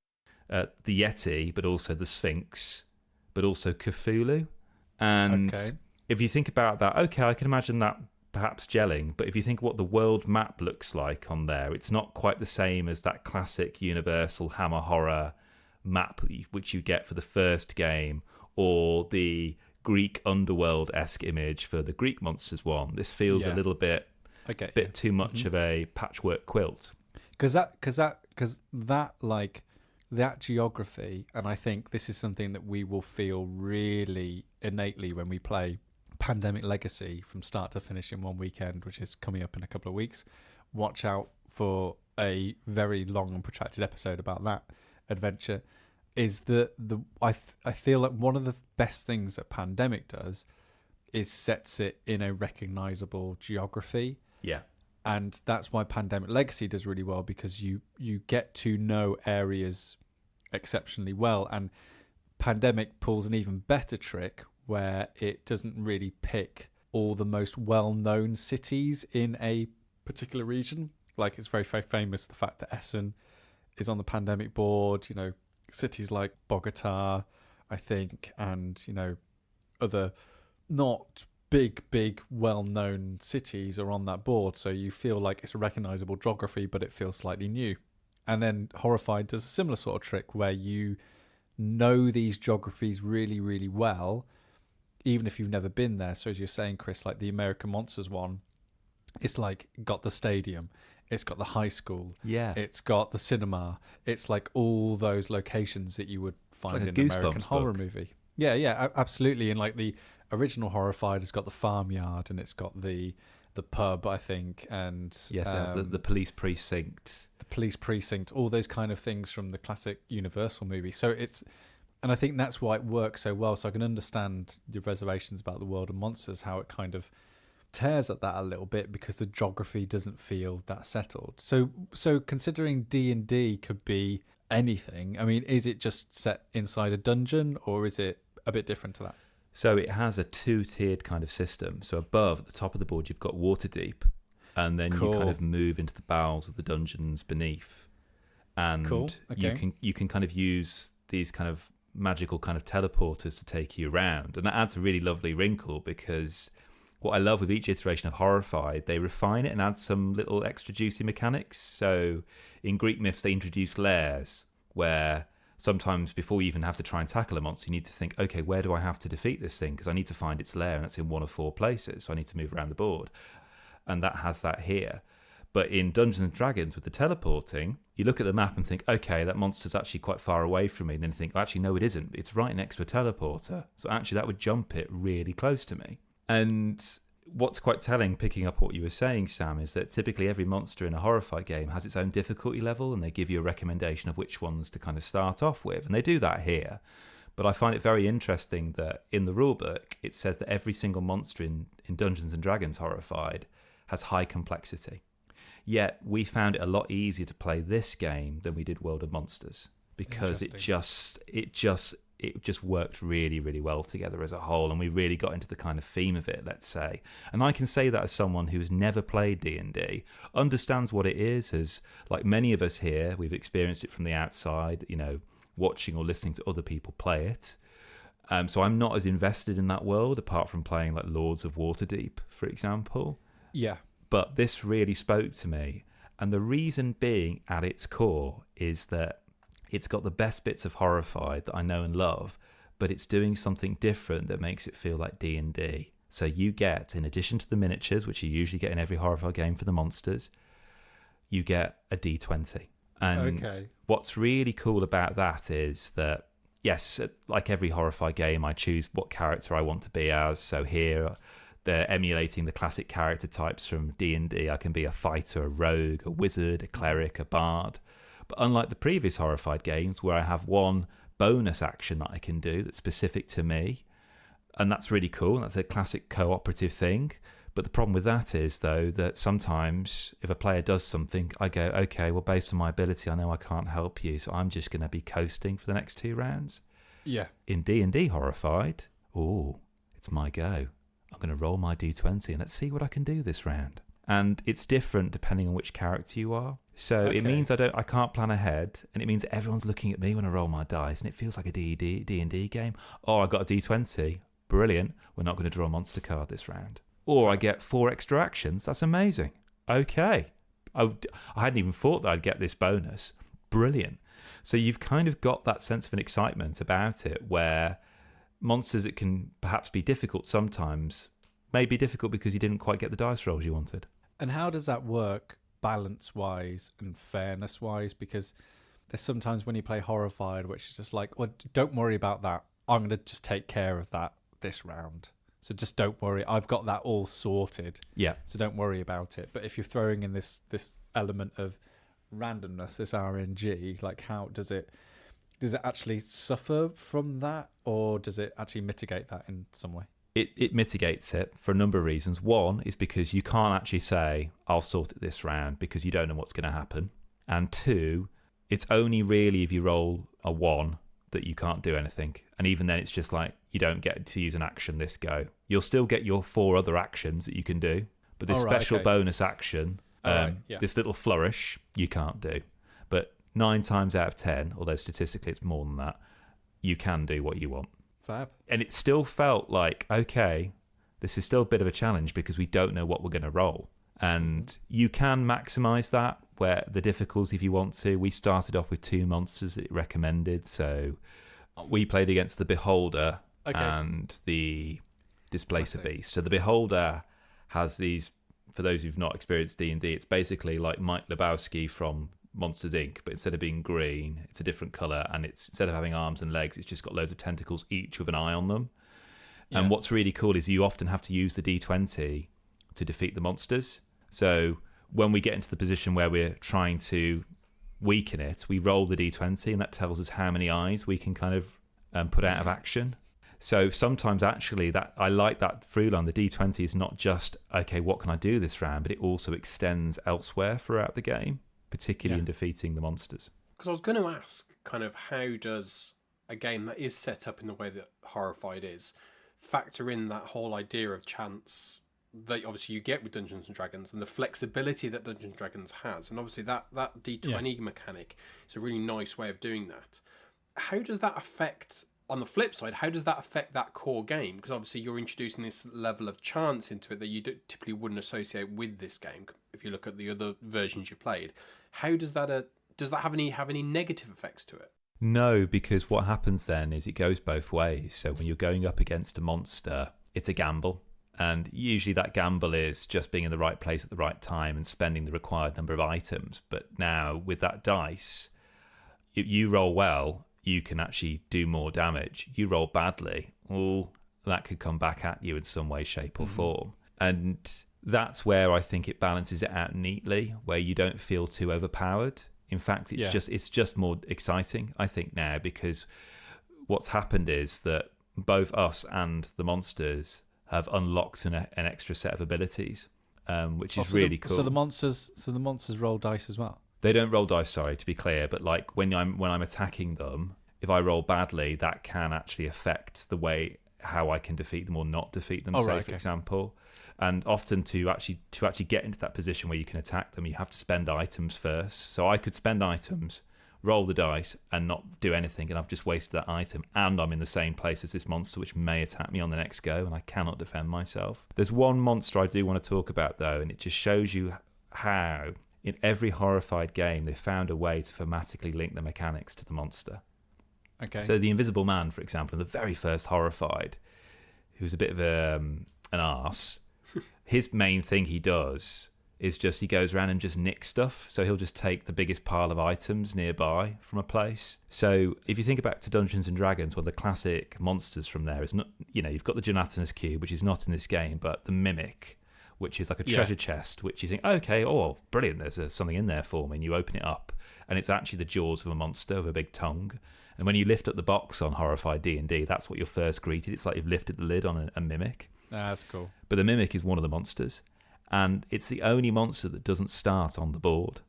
the Yeti, but also the Sphinx, but also Cthulhu. And if you think about that, okay, I can imagine that perhaps gelling, but if you think what the world map looks like on there, it's not quite the same as that classic Universal Hammer Horror map which you get for the first game, or the Greek underworld-esque image for the Greek Monsters one. This feels a little bit too much of a patchwork quilt. Because that like that geography, and I think this is something that we will feel really innately when we play Pandemic Legacy from start to finish in one weekend, which is coming up in a couple of weeks. Watch out for a very long and protracted episode about that adventure. Is that I feel like one of the best things that Pandemic does is sets it in a recognizable geography. Yeah. And that's why Pandemic Legacy does really well, because you get to know areas exceptionally well, and Pandemic pulls an even better trick where it doesn't really pick all the most well-known cities in a particular region. Like, it's very, very famous, the fact that Essen is on the Pandemic board, you know, cities like Bogota, I think, and, you know, other not big, well-known cities are on that board. So you feel like it's a recognizable geography, but it feels slightly new. And then Horrified does a similar sort of trick where you know these geographies really, really well, even if you've never been there. So as you're saying, Chris, like the American Monsters one, it's like got the stadium, it's got the high school, it's got the cinema, it's like all those locations that you would find in an American horror movie. Yeah, absolutely. And like the original Horrified has got the farmyard, and it's got the pub, I think, and the police precinct. The police precinct, all those kind of things from the classic Universal movie. So and I think that's why it works so well. So I can understand your reservations about the World of Monsters, how it kind of tears at that a little bit because the geography doesn't feel that settled. So considering D&D could be anything, I mean, is it just set inside a dungeon, or is it a bit different to that? So it has a two-tiered kind of system. So above, at the top of the board, you've got Waterdeep, and then you kind of move into the bowels of the dungeons beneath. And you can kind of use these kind of magical kind of teleporters to take you around. And that adds a really lovely wrinkle, because what I love with each iteration of Horrified, they refine it and add some little extra juicy mechanics. So in Greek myths, they introduce lairs, where sometimes before you even have to try and tackle a monster, you need to think, okay, where do I have to defeat this thing? Because I need to find its lair, and that's in one of 4 places. So I need to move around the board. And that has that here. But in Dungeons and Dragons, with the teleporting, you look at the map and think, okay, that monster's actually quite far away from me. And then you think, oh, actually, no, it isn't. It's right next to a teleporter. So actually, that would jump it really close to me. And what's quite telling, picking up what you were saying, Sam, is that typically every monster in a Horrified game has its own difficulty level, and they give you a recommendation of which ones to kind of start off with. And they do that here. But I find it very interesting that in the rulebook, it says that every single monster in Dungeons and Dragons Horrified has high complexity. Yet we found it a lot easier to play this game than we did World of Monsters, because it just worked really, really well together as a whole, and we really got into the kind of theme of it, let's say. And I can say that as someone who has never played D&D, understands what it is, as like many of us here, we've experienced it from the outside, you know, watching or listening to other people play it. So I'm not as invested in that world, apart from playing like Lords of Waterdeep, for example. Yeah. But this really spoke to me. And the reason being, at its core, is that it's got the best bits of Horrified that I know and love, but it's doing something different that makes it feel like D&D. So you get, in addition to the miniatures, which you usually get in every Horrified game for the monsters, you get a D20. And what's really cool about that is that, yes, like every Horrified game, I choose what character I want to be as. So here, they're emulating the classic character types from D&D. I can be a fighter, a rogue, a wizard, a cleric, a bard. But unlike the previous Horrified games, where I have one bonus action that I can do that's specific to me, and that's really cool, and that's a classic cooperative thing. But the problem with that is, though, that sometimes if a player does something, I go, okay, well, based on my ability, I know I can't help you, so I'm just going to be coasting for the next 2 rounds. Yeah. In D&D Horrified, it's my go. I'm going to roll my D20 and let's see what I can do this round. And it's different depending on which character you are. So it means I can't plan ahead, and it means everyone's looking at me when I roll my dice, and it feels like a D&D game. Oh, I got a D20. Brilliant. We're not going to draw a monster card this round. Or I get 4 extra actions. That's amazing. Okay. I hadn't even thought that I'd get this bonus. Brilliant. So you've kind of got that sense of an excitement about it, where monsters that can perhaps be difficult sometimes may be difficult because you didn't quite get the dice rolls you wanted. And how does that work balance-wise and fairness-wise? Because there's sometimes when you play Horrified, which is just like, well, don't worry about that. I'm going to just take care of that this round. So just don't worry. I've got that all sorted. Yeah. So don't worry about it. But if you're throwing in this element of randomness, this RNG, like how does it actually suffer from that, or does it actually mitigate that in some way? It mitigates it for a number of reasons. One is because you can't actually say, I'll sort it this round, because you don't know what's going to happen. And 2, it's only really if you roll a 1 that you can't do anything. And even then, it's just like, you don't get to use an action this go. You'll still get your 4 other actions that you can do. But this special bonus action, this little flourish, you can't do. But 9 times out of 10, although statistically it's more than that, you can do what you want. Fab. And it still felt like, okay, this is still a bit of a challenge because we don't know what we're going to roll. And you can maximize that where the difficulty, if you want to. We started off with 2 monsters that it recommended. So we played against the Beholder and the Displacer Beast. So the Beholder has these, for those who've not experienced D&D, it's basically like Mike Lebowski from Monsters Inc., but instead of being green, it's a different colour, and it's instead of having arms and legs, it's just got loads of tentacles, each with an eye on them. Yeah. And what's really cool is you often have to use the D20 to defeat the monsters. So when we get into the position where we're trying to weaken it, we roll the D20, and that tells us how many eyes we can kind of put out of action. So sometimes actually that I like that through line. The D20 is not just, okay, what can I do this round, but it also extends elsewhere throughout the game, particularly in defeating the monsters. Because I was going to ask, kind of, how does a game that is set up in the way that Horrified is factor in that whole idea of chance that obviously you get with Dungeons and Dragons, and the flexibility that Dungeons and Dragons has, and obviously that D20 mechanic is a really nice way of doing that. how does that affect, on the flip side, how does that affect that core game? Because obviously you're introducing this level of chance into it that you typically wouldn't associate with this game. If you look at the other versions you've played, how does that have any negative effects to it? No, because what happens then is it goes both ways. So when you're going up against a monster, it's a gamble. And usually that gamble is just being in the right place at the right time and spending the required number of items. But now with that dice, you roll well, you can actually do more damage. You roll badly, that could come back at you in some way, shape or form. And that's where I think it balances it out neatly, where you don't feel too overpowered. In fact, it's just more exciting, I think, now, because what's happened is that both us and the monsters have unlocked an extra set of abilities, which is really cool. So the monsters roll dice as well. They don't roll dice, sorry, to be clear, but like when I'm attacking them, if I roll badly, that can actually affect the way how I can defeat them or not defeat them. For example. And often to actually get into that position where you can attack them, you have to spend items first. So I could spend items, roll the dice, and not do anything, and I've just wasted that item, and I'm in the same place as this monster, which may attack me on the next go, and I cannot defend myself. There's one monster I do want to talk about, though, and it just shows you how, in every Horrified game, they found a way to thematically link the mechanics to the monster. Okay. So the Invisible Man, for example, in the very first Horrified, who's a bit of an arse, his main thing he does is just he goes around and just nicks stuff. So he'll just take the biggest pile of items nearby from a place. So if you think back to Dungeons and Dragons, well, the classic monsters from there is not, you've got the gelatinous cube, which is not in this game, but the mimic, which is like a treasure chest, which you think, okay, brilliant, there's something in there for me, and you open it up, and it's actually the jaws of a monster with a big tongue. And when you lift up the box on Horrified D&D, that's what you're first greeted. It's like you've lifted the lid on a mimic. That's cool. But the mimic is one of the monsters, and it's the only monster that doesn't start on the board.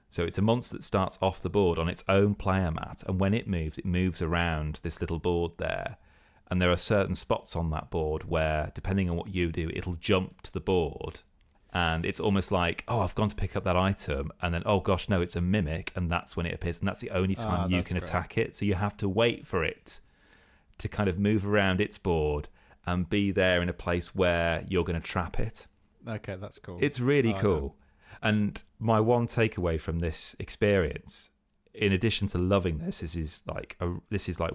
So it's a monster that starts off the board on its own player mat, and when it moves around this little board there, and there are certain spots on that board where, depending on what you do, it'll jump to the board, and it's almost like, I've gone to pick up that item, and then, oh gosh, no, it's a mimic, and that's when it appears, and that's the only time you can attack it. So you have to wait for it to kind of move around its board and be there in a place where you're going to trap it. Okay, that's cool. It's really cool. And my one takeaway from this experience, in addition to loving this, this is like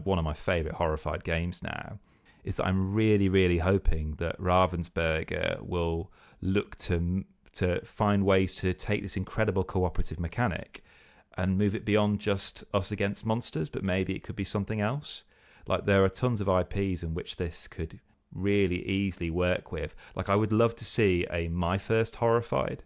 one of my favourite Horrified games now, is that I'm really, really hoping that Ravensburger will look to find ways to take this incredible cooperative mechanic and move it beyond just us against monsters, but maybe it could be something else. Like, there are tons of IPs in which this could really easily work with. Like, I would love to see a My First Horrified.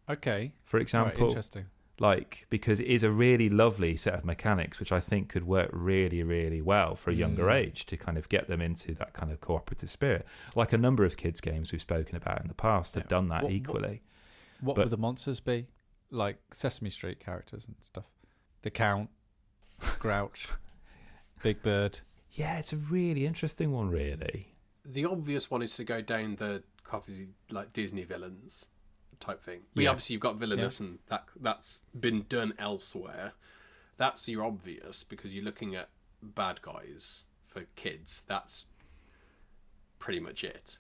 Okay. For example. Right, interesting. Like, because it is a really lovely set of mechanics, which I think could work really, really well for a younger age to kind of get them into that kind of cooperative spirit. Like a number of kids' games we've spoken about in the past have done that equally. What would the monsters be? Like Sesame Street characters and stuff? The Count, Grouch, Big Bird. Yeah, it's a really interesting one, really. The obvious one is to go down the coffee, like Disney villains type thing. But obviously you've got villainous, and that's been done elsewhere. That's your obvious, because you're looking at bad guys for kids. That's pretty much it.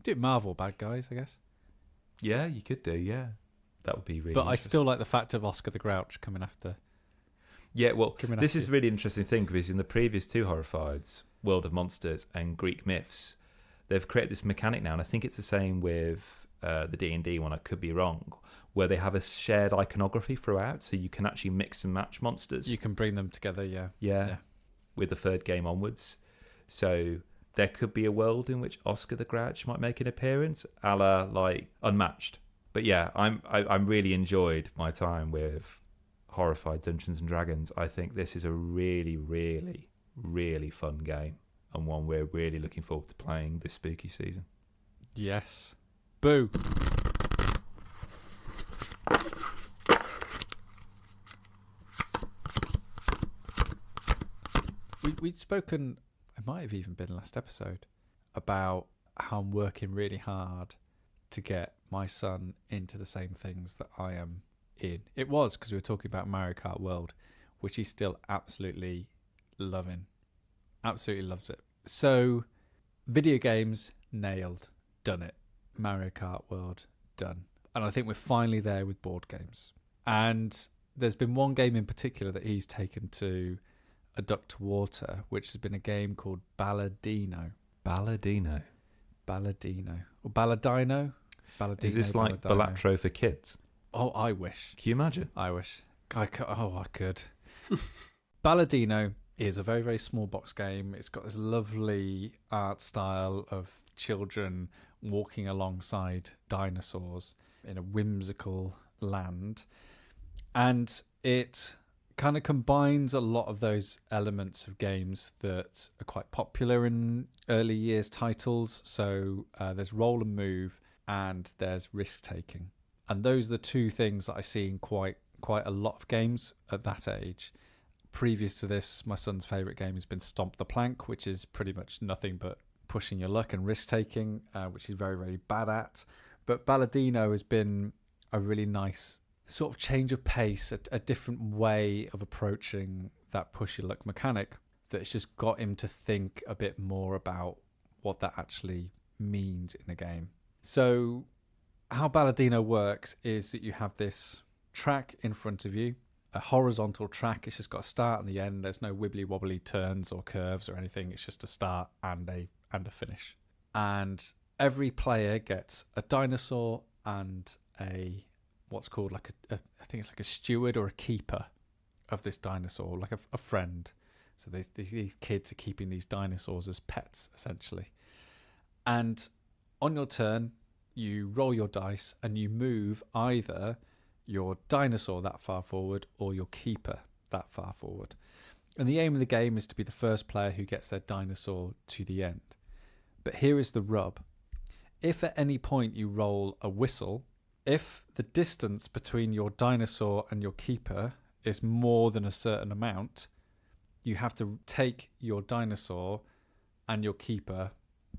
Do Marvel bad guys, I guess. Yeah, you could do, yeah. That would be really But I still like the fact of Oscar the Grouch coming after. Yeah, well, this is a really interesting thing, because in the previous two Horrifieds, World of Monsters and Greek Myths, they've created this mechanic now, and I think it's the same with the D&D one, I could be wrong, where they have a shared iconography throughout, so you can actually mix and match monsters. You can bring them together, yeah. With the third game onwards. So there could be a world in which Oscar the Grouch might make an appearance, a la, like, Unmatched. But yeah, I'm really enjoyed my time with Horrified Dungeons and Dragons. I think this is a really, really, really fun game, and one we're really looking forward to playing this spooky season. Yes. Boo. We'd spoken, it might have even been last episode, about how I'm working really hard to get my son into the same things that I am in. It was because we were talking about Mario Kart World, which he's still absolutely loving. Absolutely loves it. So, video games, nailed. Done it. Mario Kart World, done. And I think we're finally there with board games. And there's been one game in particular that he's taken to a duck to water, which has been a game called BalaDino. BalaDino. BalaDino. Or BalaDino? BalaDino. Is this like Balatro for kids? Oh, I wish. Can you imagine? I wish. I could. BalaDino is a very, very small box game. It's got this lovely art style of children walking alongside dinosaurs in a whimsical land. And it kind of combines a lot of those elements of games that are quite popular in early years titles. So there's roll and move and there's risk taking. And those are the two things that I see in quite a lot of games at that age. Previous to this, my son's favourite game has been Stomp the Plank, which is pretty much nothing but pushing your luck and risk taking, which he's very, very bad at. But BalaDino has been a really nice sort of change of pace, a different way of approaching that push your luck mechanic that's just got him to think a bit more about what that actually means in a game. So how BalaDino works is that you have this track in front of you, a horizontal track. It's just got a start and the end. There's no wibbly wobbly turns or curves or anything. It's just a start and a finish. And every player gets a dinosaur and a what's called like I think it's like a steward or a keeper of this dinosaur, like a friend. So these kids are keeping these dinosaurs as pets, essentially. And on your turn, you roll your dice and you move either your dinosaur that far forward or your keeper that far forward. And the aim of the game is to be the first player who gets their dinosaur to the end. But here is the rub. If at any point you roll a whistle, if the distance between your dinosaur and your keeper is more than a certain amount, you have to take your dinosaur and your keeper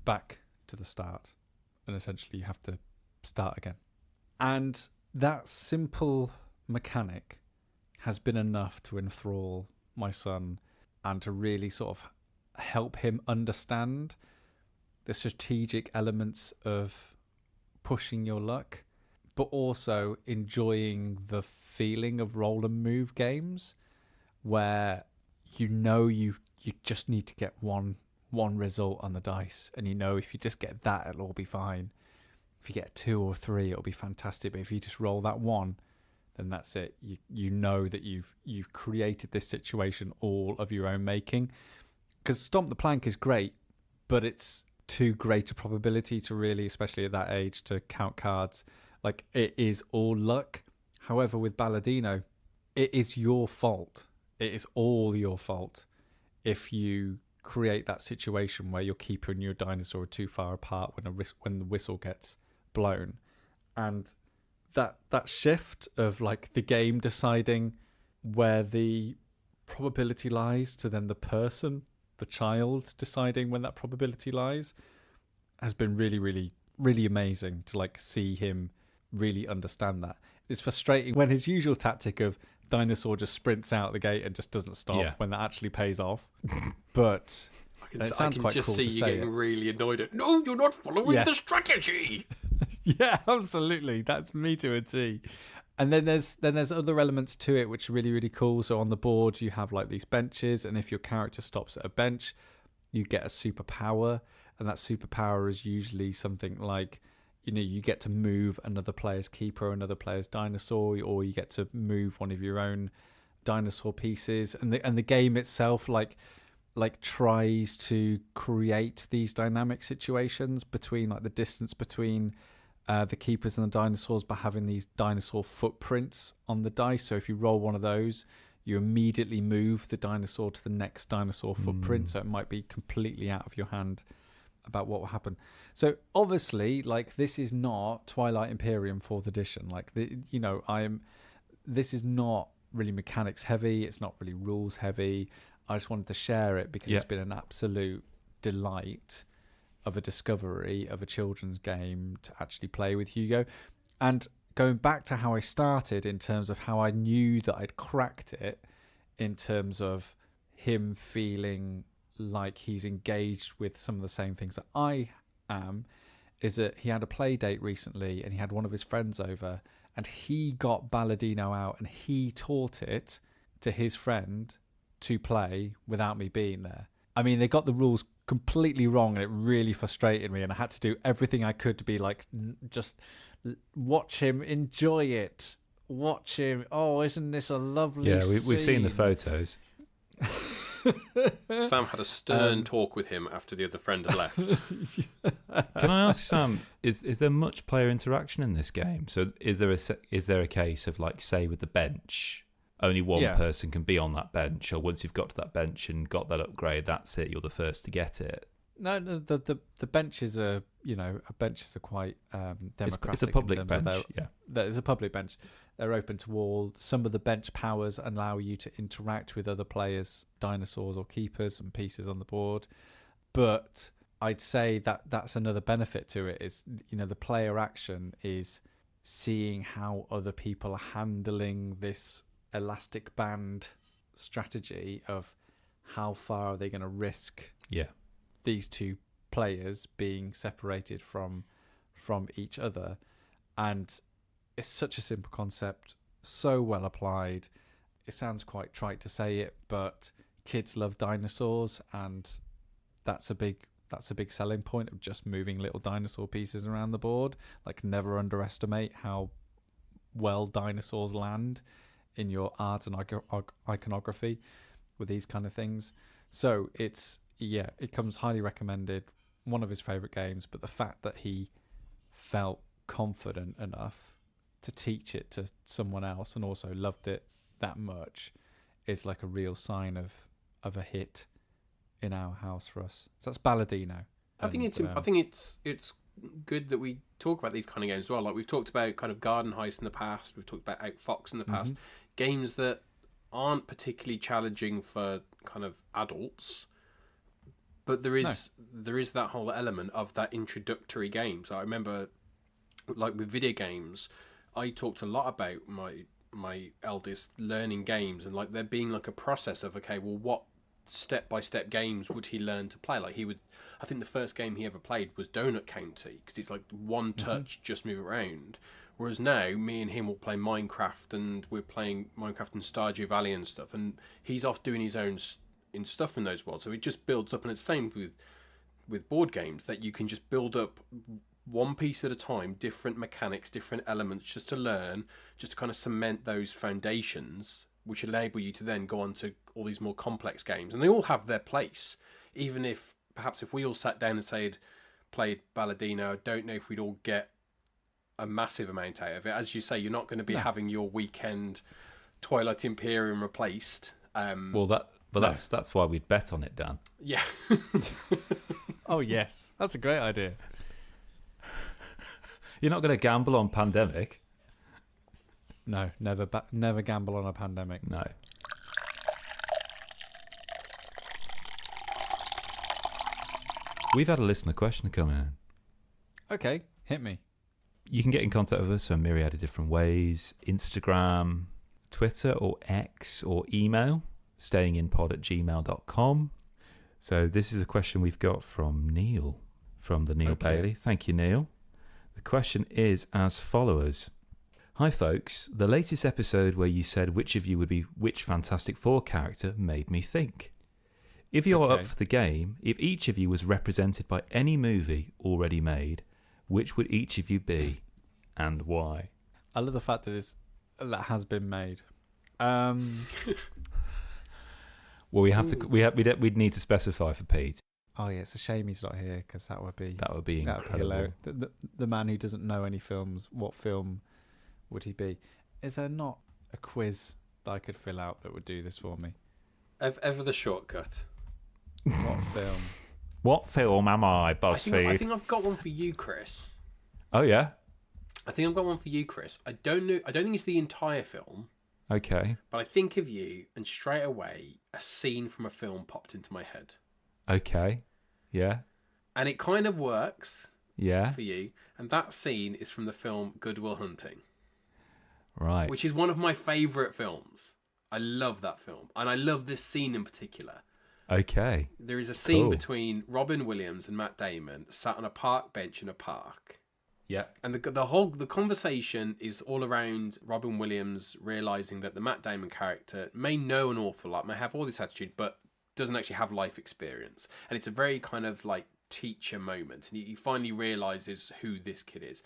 back to the start. And essentially you have to start again. And that simple mechanic has been enough to enthrall my son and to really sort of help him understand the strategic elements of pushing your luck, but also enjoying the feeling of roll and move games where you just need to get one result on the dice, and if you just get that, it'll all be fine. If you get 2 or 3, it'll be fantastic. But if you just roll that one, then that's it. You know that you've created this situation all of your own making. Because Stomp the Plank is great, but it's too great a probability to really, especially at that age, to count cards. Like, it is all luck. However, with BalaDino, it is your fault. It is all your fault if you create that situation where your keeper and your dinosaur are too far apart when the whistle gets blown. And that shift of like the game deciding where the probability lies to then the person, the child, deciding when that probability lies has been really, really, really amazing to like see him really understand that. It's frustrating when his usual tactic of dinosaur just sprints out the gate and just doesn't stop when that actually pays off. But it sounds quite cool to say. I can just see you getting really annoyed at, no, you're not following the strategy. Yeah, absolutely. That's me to a T. And then there's other elements to it which are really, really cool. So on the board you have like these benches, and if your character stops at a bench, you get a superpower, and that superpower is usually something like, you get to move another player's keeper, another player's dinosaur, or you get to move one of your own dinosaur pieces. And the game itself like tries to create these dynamic situations between like the distance between the keepers and the dinosaurs by having these dinosaur footprints on the dice. So if you roll one of those, you immediately move the dinosaur to the next dinosaur footprint. So it might be completely out of your hand about what will happen. So obviously, like, this is not Twilight Imperium 4th edition. Like, this is not really mechanics heavy. It's not really rules heavy. I just wanted to share it because it's been an absolute delight of a discovery of a children's game to actually play with Hugo. And going back to how I started in terms of how I knew that I'd cracked it, in terms of him feeling like he's engaged with some of the same things that I am, is that he had a play date recently and he had one of his friends over and he got BalaDino out and he taught it to his friend to play without me being there. I mean, they got the rules completely wrong and it really frustrated me, and I had to do everything I could to be like, just watch him, enjoy it, watch him. Oh, isn't this a lovely we've seen the photos. Sam had a stern talk with him after the other friend had left. Can I ask Sam, is there much player interaction in this game? So is there a case of, like, say with the bench, only one person can be on that bench, or once you've got to that bench and got that upgrade, that's it, you're the first to get it? No, the benches are, benches are quite democratic. It's a public bench, There's a public bench. They're open to all. Some of the bench powers allow you to interact with other players, dinosaurs or keepers and pieces on the board. But I'd say that that's another benefit to it is, the player action is seeing how other people are handling this elastic band strategy of how far are they going to risk these two players being separated from each other. And it's such a simple concept, so well applied. It sounds quite trite to say it, but kids love dinosaurs, and that's a big selling point of just moving little dinosaur pieces around the board. Like, never underestimate how well dinosaurs land in your art and iconography with these kind of things. So it comes highly recommended. One of his favorite games, but the fact that he felt confident enough to teach it to someone else and also loved it that much is like a real sign of a hit in our house for us. So that's BalaDino. I think it's good that we talk about these kind of games as well. Like, we've talked about kind of Garden Heist in the past, we've talked about Outfox in the past, games that aren't particularly challenging for kind of adults, but there is that whole element of that introductory game. So I remember, like, with video games, I talked a lot about my eldest learning games, and like there being like a process of, okay, well, what step-by-step games would he learn to play? Like, I think the first game he ever played was Donut County, because it's like one touch, just move around. Whereas now, me and him will play Minecraft, and we're playing Minecraft and Stardew Valley and stuff, and he's off doing his own stuff in those worlds. So it just builds up, and it's the same with board games, that you can just build up one piece at a time, different mechanics, different elements, just to learn, just to kind of cement those foundations, which enable you to then go on to all these more complex games. And they all have their place. Even if, perhaps if we all sat down and played BalaDino, I don't know if we'd all get a massive amount out of it. As you say, you're not going to be having your weekend Twilight Imperium replaced. That's why we'd bet on it, Dan. Yeah. Oh, yes. That's a great idea. You're not going to gamble on Pandemic? No, never gamble on a Pandemic. No. We've had a listener question come in. Okay, hit me. You can get in contact with us for a myriad of different ways. Instagram, Twitter or X, or email, stayinginpod@gmail.com. So this is a question we've got from Neil, from the Neil Bailey. Thank you, Neil. The question is as follows. Hi folks, the latest episode where you said which of you would be which Fantastic Four character made me think. If you're up for the game, if each of you was represented by any movie already made, which would each of you be and why? I love the fact that has been made. Well, we'd need to specify for Pete. Oh yeah, it's a shame he's not here, because that would be incredible. The man who doesn't know any films, what film would he be? Is there not a quiz that I could fill out that would do this for me? Ever the shortcut. What film? What film am I, BuzzFeed? I think I've got one for you, Chris. Oh yeah? I think I've got one for you, Chris. I don't know. I don't think it's the entire film. Okay. But I think of you, and straight away, a scene from a film popped into my head. Okay. Yeah. And it kind of works. Yeah. For you. And that scene is from the film Good Will Hunting. Right. Which is one of my favourite films. I love that film, and I love this scene in particular. Okay. There is a scene Cool. between Robin Williams and Matt Damon sat on a park bench in a park. Yeah. And the conversation is all around Robin Williams realizing that the Matt Damon character may know an awful lot, may have all this attitude, but doesn't actually have life experience. And it's a very kind of like teacher moment, and he finally realizes who this kid is.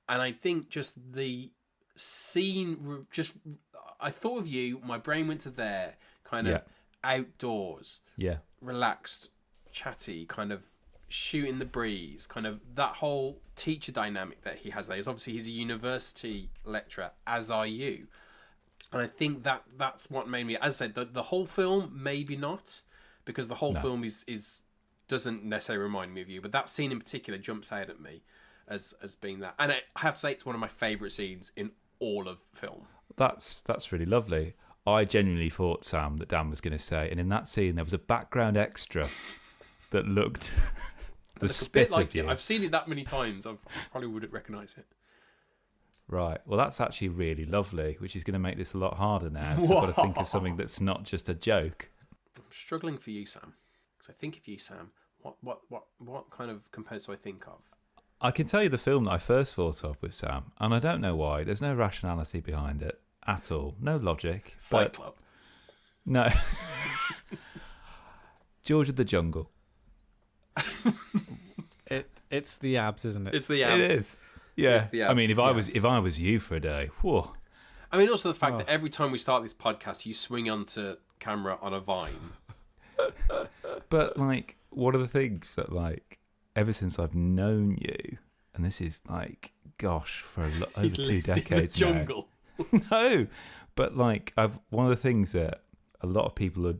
And I think just the scene, I thought of you, my brain went to there, kind of outdoors, relaxed, chatty, kind of shooting the breeze, kind of that whole teacher dynamic that he has there. Is obviously he's a university lecturer, as are you, and I think that's what made me. As I said, the whole film maybe not, because the whole film is doesn't necessarily remind me of you, but that scene in particular jumps out at me as being that, and I have to say it's one of my favourite scenes in all of film. That's really lovely. I genuinely thought, Sam, that Dan was going to say, and in that scene there was a background extra that looked the spit of you. I've seen it that many times, I probably wouldn't recognise it. Right. Well, that's actually really lovely, which is going to make this a lot harder now. 'Cause I've got to think of something that's not just a joke. I'm struggling for you, Sam, because I think of you, Sam. What kind of components do I think of? I can tell you the film that I first thought of with Sam, and I don't know why. There's no rationality behind it at all. No logic. Fight Club. No. George of the Jungle. It's the abs, isn't it? It's the abs. It is. Yeah. It's the abs. I mean, if I was you for a day, whoa. I mean, also the fact that every time we start this podcast, you swing onto camera on a vine. But like, one of the things that like, ever since I've known you, and this is like, gosh, for over 2 decades in the jungle. now. No, but like, one of the things that a lot of people are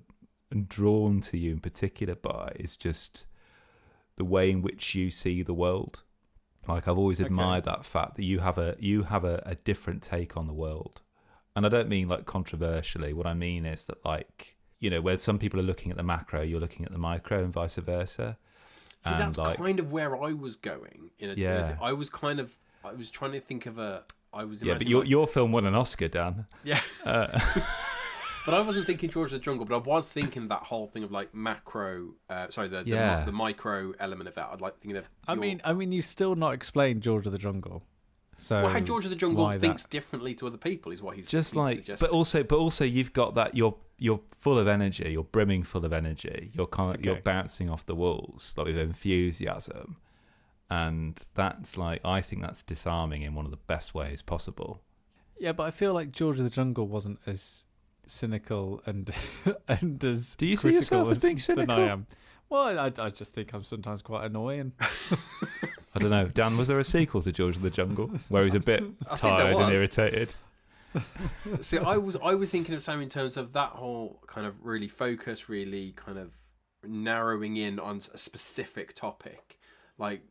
drawn to you in particular by is just the way in which you see the world. Like, I've always admired that fact that you have a different take on the world. And I don't mean like controversially. What I mean is that, like, you know, where some people are looking at the macro, you're looking at the micro, and vice versa. See, and that's like, kind of where I was going. I was trying to think of but your film won an Oscar, Dan. Yeah. But I wasn't thinking George of the Jungle, but I was thinking that whole thing of like macro. The micro element of that. I'd like thinking of. I mean, you've still not explained George of the Jungle. So how George of the Jungle thinks differently to other people is what he's just suggesting. But also you've got that you're full of energy. You're brimming full of energy. You're bouncing off the walls like with enthusiasm, and that's like, I think that's disarming in one of the best ways possible. Yeah, but I feel like George of the Jungle wasn't as cynical and as do you see yourself as being cynical? Than I am. Well, I just think I'm sometimes quite annoying. I don't know, Dan, was there a sequel to George of the Jungle where he's a bit tired and irritated? See, I was thinking of Sam in terms of that whole kind of really focus, really kind of narrowing in on a specific topic, like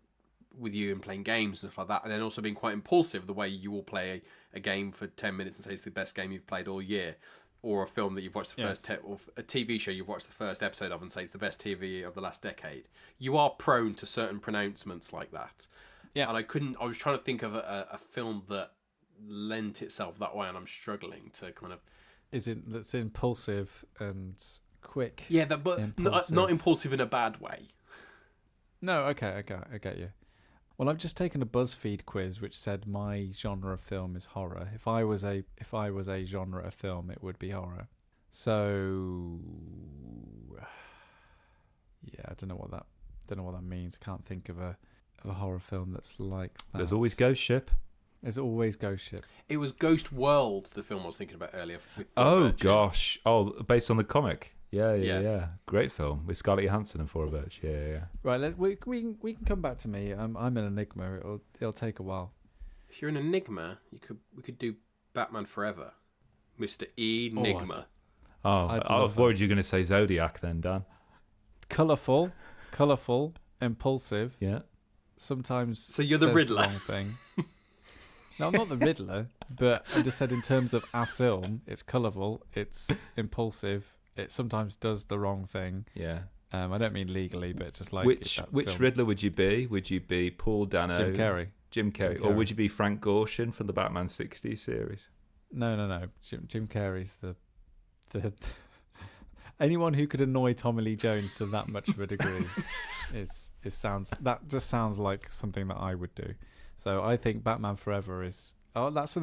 with you and playing games and stuff like that, and then also being quite impulsive, the way you will play a game for 10 minutes and say it's the best game you've played all year, or a film that you've watched the first or a TV show you've watched the first episode of and say it's the best TV of the last decade. You are prone to certain pronouncements like that. Yeah. And I was trying to think of a film that lent itself that way, and I'm struggling to kind of... That's impulsive and quick. Yeah, but not impulsive in a bad way. No, okay, I get you. Well, I've just taken a BuzzFeed quiz which said my genre of film is horror. If I was a genre of film, it would be horror. So, yeah, I don't know what that means. I can't think of a horror film that's like that. There's always Ghost Ship. There's always Ghost Ship. It was Ghost World, the film I was thinking about earlier. Gosh. Oh, based on the comic. Yeah. Great film with Scarlett Johansson and Flora Birch. Yeah. Right, we can come back to me. I'm an enigma. It'll take a while. If you're an enigma, we could do Batman Forever, Mr. Enigma. I was worried you were going to say Zodiac then, Dan. Colourful, impulsive. Yeah. Sometimes. So you're the Riddler. Wrong thing. No, I'm not the Riddler, but I just said in terms of our film, it's colourful, it's impulsive. It sometimes does the wrong thing. Yeah. I don't mean legally, but just like which Riddler would you be? Would you be Paul Dano? Jim Carrey. Or would you be Frank Gorshin from the Batman 60s series? No. Jim Carrey's the the anyone who could annoy Tommy Lee Jones to that much of a degree sounds like something that I would do. So I think Batman Forever is that's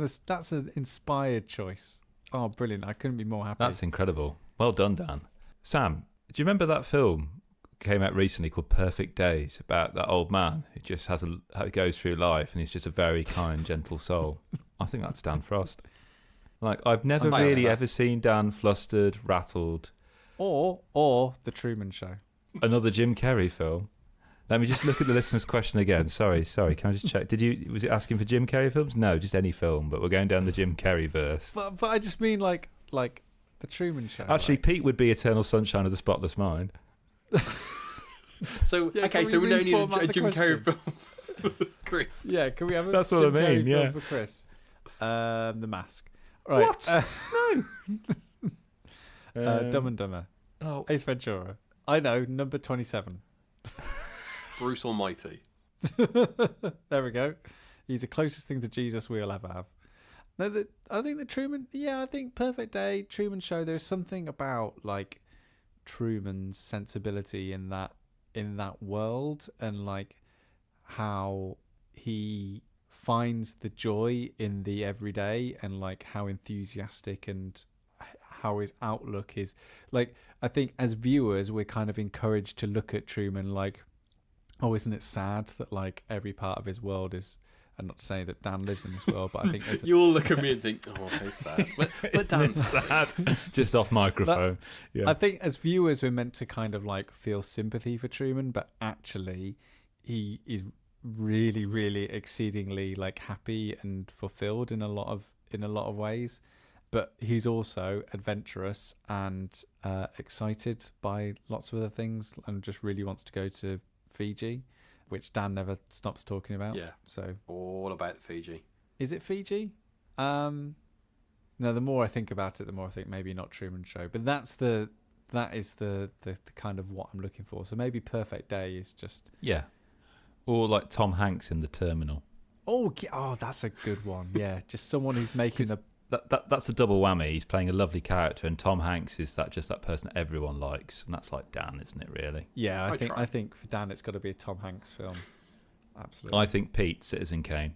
an inspired choice. Oh, brilliant! I couldn't be more happy. That's incredible. Well done, Dan. Sam, do you remember that film came out recently called Perfect Days about that old man who just how he goes through life and he's just a very kind, gentle soul? I think that's Dan Frost. Like, I've never really ever seen Dan flustered, rattled. Or The Truman Show. Another Jim Carrey film. Let me just look at the listener's question again. Sorry. Can I just check? Was it asking for Jim Carrey films? No, just any film. But we're going down the Jim Carrey verse. But I just mean like The Truman Show. Actually, Pete would be Eternal Sunshine of the Spotless Mind. So we don't need a Jim Carrey film. Chris. Yeah, can we have a That's Jim what I mean, Carrey yeah. film for Chris? The Mask. Right. What? No. Dumb and Dumber. Oh. Ace Ventura. I know, number 27. Bruce Almighty. There we go. He's the closest thing to Jesus we'll ever have. No, I think the Truman. Yeah, I think Perfect Day, Truman Show. There's something about like Truman's sensibility in that world, and like how he finds the joy in the everyday, and like how enthusiastic and how his outlook is. Like, I think as viewers we're kind of encouraged to look at Truman like, oh, isn't it sad that like every part of his world is, and not to say that Dan lives in this world, but I think you all look at me and think, oh, how sad. But Dan's sad. Just off microphone. Yeah. I think as viewers we're meant to kind of like feel sympathy for Truman, but actually he is really, really exceedingly like happy and fulfilled in a lot of ways. But he's also adventurous and excited by lots of other things, and just really wants to go to Fiji, which Dan never stops talking about. Yeah. So all about Fiji. Is it Fiji? No, the more I think about it, the more I think maybe not Truman Show. But that is the kind of what I'm looking for. So maybe Perfect Day is just... Yeah. Or like Tom Hanks in The Terminal. Oh, that's a good one. Yeah, just someone who's making a... That's a double whammy. He's playing a lovely character, and Tom Hanks is that person that everyone likes, and that's like Dan, isn't it? Really? Yeah, I think for Dan it's got to be a Tom Hanks film. Absolutely. I think Pete, Citizen Kane.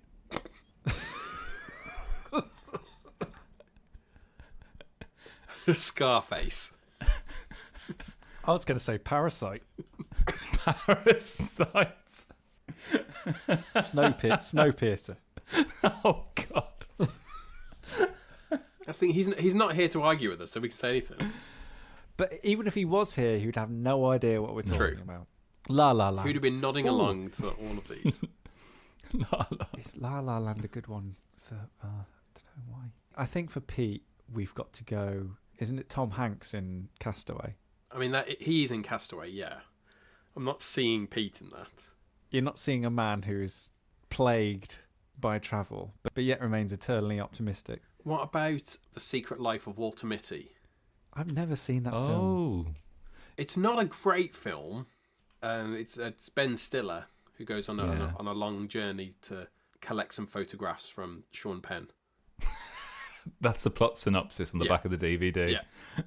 Scarface. I was going to say Parasite. Parasite. Snowpiercer. Oh God. I think he's not here to argue with us, so we can say anything. But even if he was here, he would have no idea what we're talking about. La La Land. Who'd have been nodding along to all of these? La La. Is La La Land a good one for? I don't know why. I think for Pete, we've got to go. Isn't it Tom Hanks in Castaway? I mean, he's in Castaway. Yeah, I'm not seeing Pete in that. You're not seeing a man who is plagued by travel, but yet remains eternally optimistic. What about The Secret Life of Walter Mitty? I've never seen that film. Oh. It's not a great film. It's Ben Stiller who goes on a long journey to collect some photographs from Sean Penn. That's the plot synopsis on the back of the DVD. Yeah.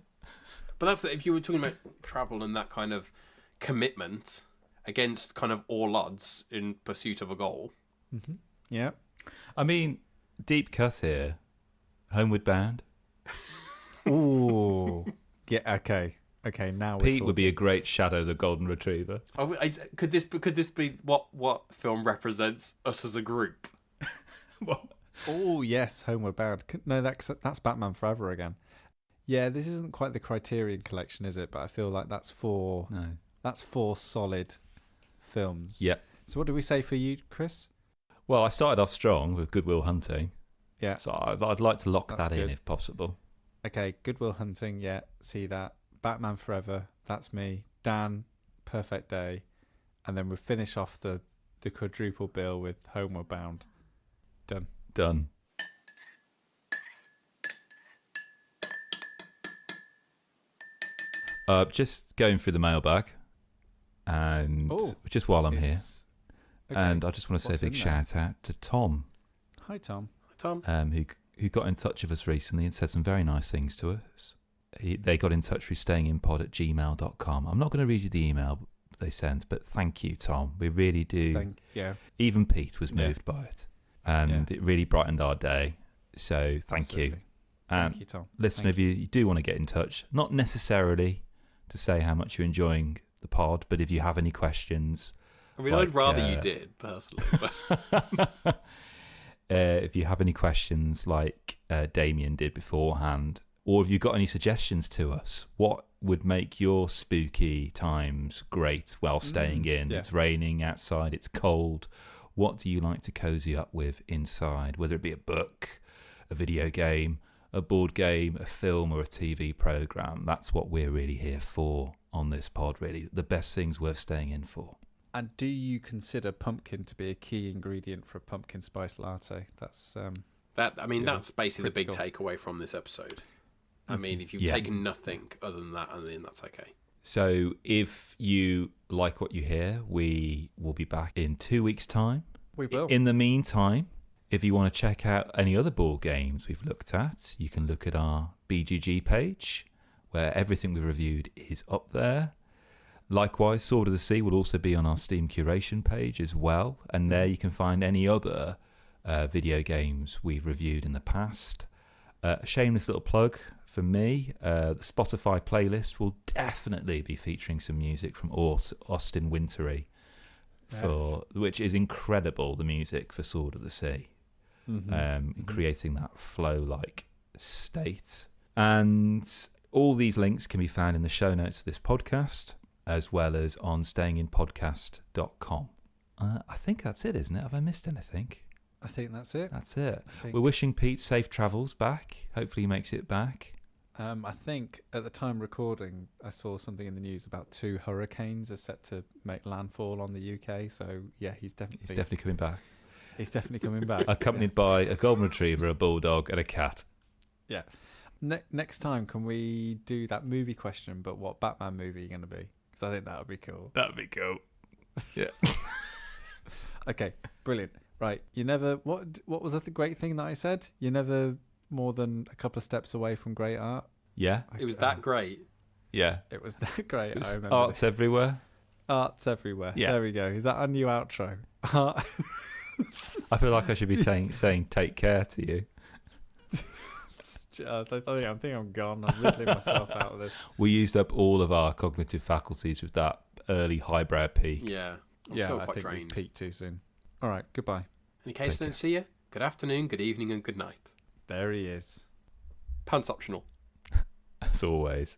But if you were talking about travel and that kind of commitment against kind of all odds in pursuit of a goal. Mm-hmm. Yeah. I mean, deep cut here. Homeward Bound. Ooh. Yeah. Okay. Now Pete would be a great Shadow the Golden Retriever. Could this be what film represents us as a group? What? Oh yes, Homeward Bound. No, that's Batman Forever again. Yeah, this isn't quite the Criterion Collection, is it? But I feel like that's four solid films. Yeah. So what do we say for you, Chris? Well, I started off strong with Good Will Hunting. Yeah. So I'd like to lock That's that in good. if possible. Okay, Good Will Hunting, yeah, see that. Batman Forever, that's me. Dan, Perfect Day. And then we'll finish off the quadruple bill with Homeward Bound. Done. Just going through the mailbag, and just while I'm here, and I just want to say a big shout out to Tom. Hi, Tom. Tom. Who got in touch with us recently and said some very nice things to us. They got in touch with stayinginpod@gmail.com. I'm not going to read you the email they sent, but thank you, Tom. We really do. Even Pete was moved by it, and it really brightened our day. So thank you. And thank you, Tom. Listen, if you do want to get in touch, not necessarily to say how much you're enjoying the pod, but if you have any questions... I mean, I'd rather you did, personally. But... if you have any questions like Damien did beforehand, or if you've got any suggestions to us, what would make your spooky times great while staying in? Yeah. It's raining outside, it's cold. What do you like to cozy up with inside? Whether it be a book, a video game, a board game, a film, or a TV program. That's what we're really here for on this pod, really. The best things worth staying in for. And do you consider pumpkin to be a key ingredient for a pumpkin spice latte? That's that's basically the big critical. takeaway from this episode. I mean, if you've taken nothing other than that, then that's okay. So if you like what you hear, we will be back in 2 weeks' time. We will. In the meantime, if you want to check out any other board games we've looked at, you can look at our BGG page, where everything we've reviewed is up there. Likewise, Sword of the Sea will also be on our Steam curation page as well, and there you can find any other video games we've reviewed in the past. A shameless little plug for me, the Spotify playlist will definitely be featuring some music from Austin Wintory, which is incredible, the music for Sword of the Sea. Creating that flow-like state. And all these links can be found in the show notes of this podcast, as well as on stayinginpodcast.com. I think that's it, isn't it? Have I missed anything? I think that's it. That's it. We're wishing Pete safe travels back. Hopefully he makes it back. I think at the time recording, I saw something in the news about 2 hurricanes are set to make landfall on the UK. So, yeah, he's definitely coming back. He's definitely coming back. Accompanied by a golden retriever, a bulldog, and a cat. Yeah. Next time, can we do that movie question, but what Batman movie are you going to be? Because I think that would be cool. That'd be cool. Yeah. Okay, brilliant. Right, you never... What was the great thing that I said? You're never more than a couple of steps away from great art? Yeah. It was that great. Yeah. It was that great, I remember. Art's everywhere. Art's everywhere. Yeah. There we go. Is that our new outro? I feel like I should be saying take care to you. I think I'm gone. I'm riddling myself out of this. We used up all of our cognitive faculties with that early highbrow peak. Yeah. I think we peaked too soon. All right, goodbye. In case I don't see you, good afternoon, good evening, and good night. There he is. Pants optional. As always.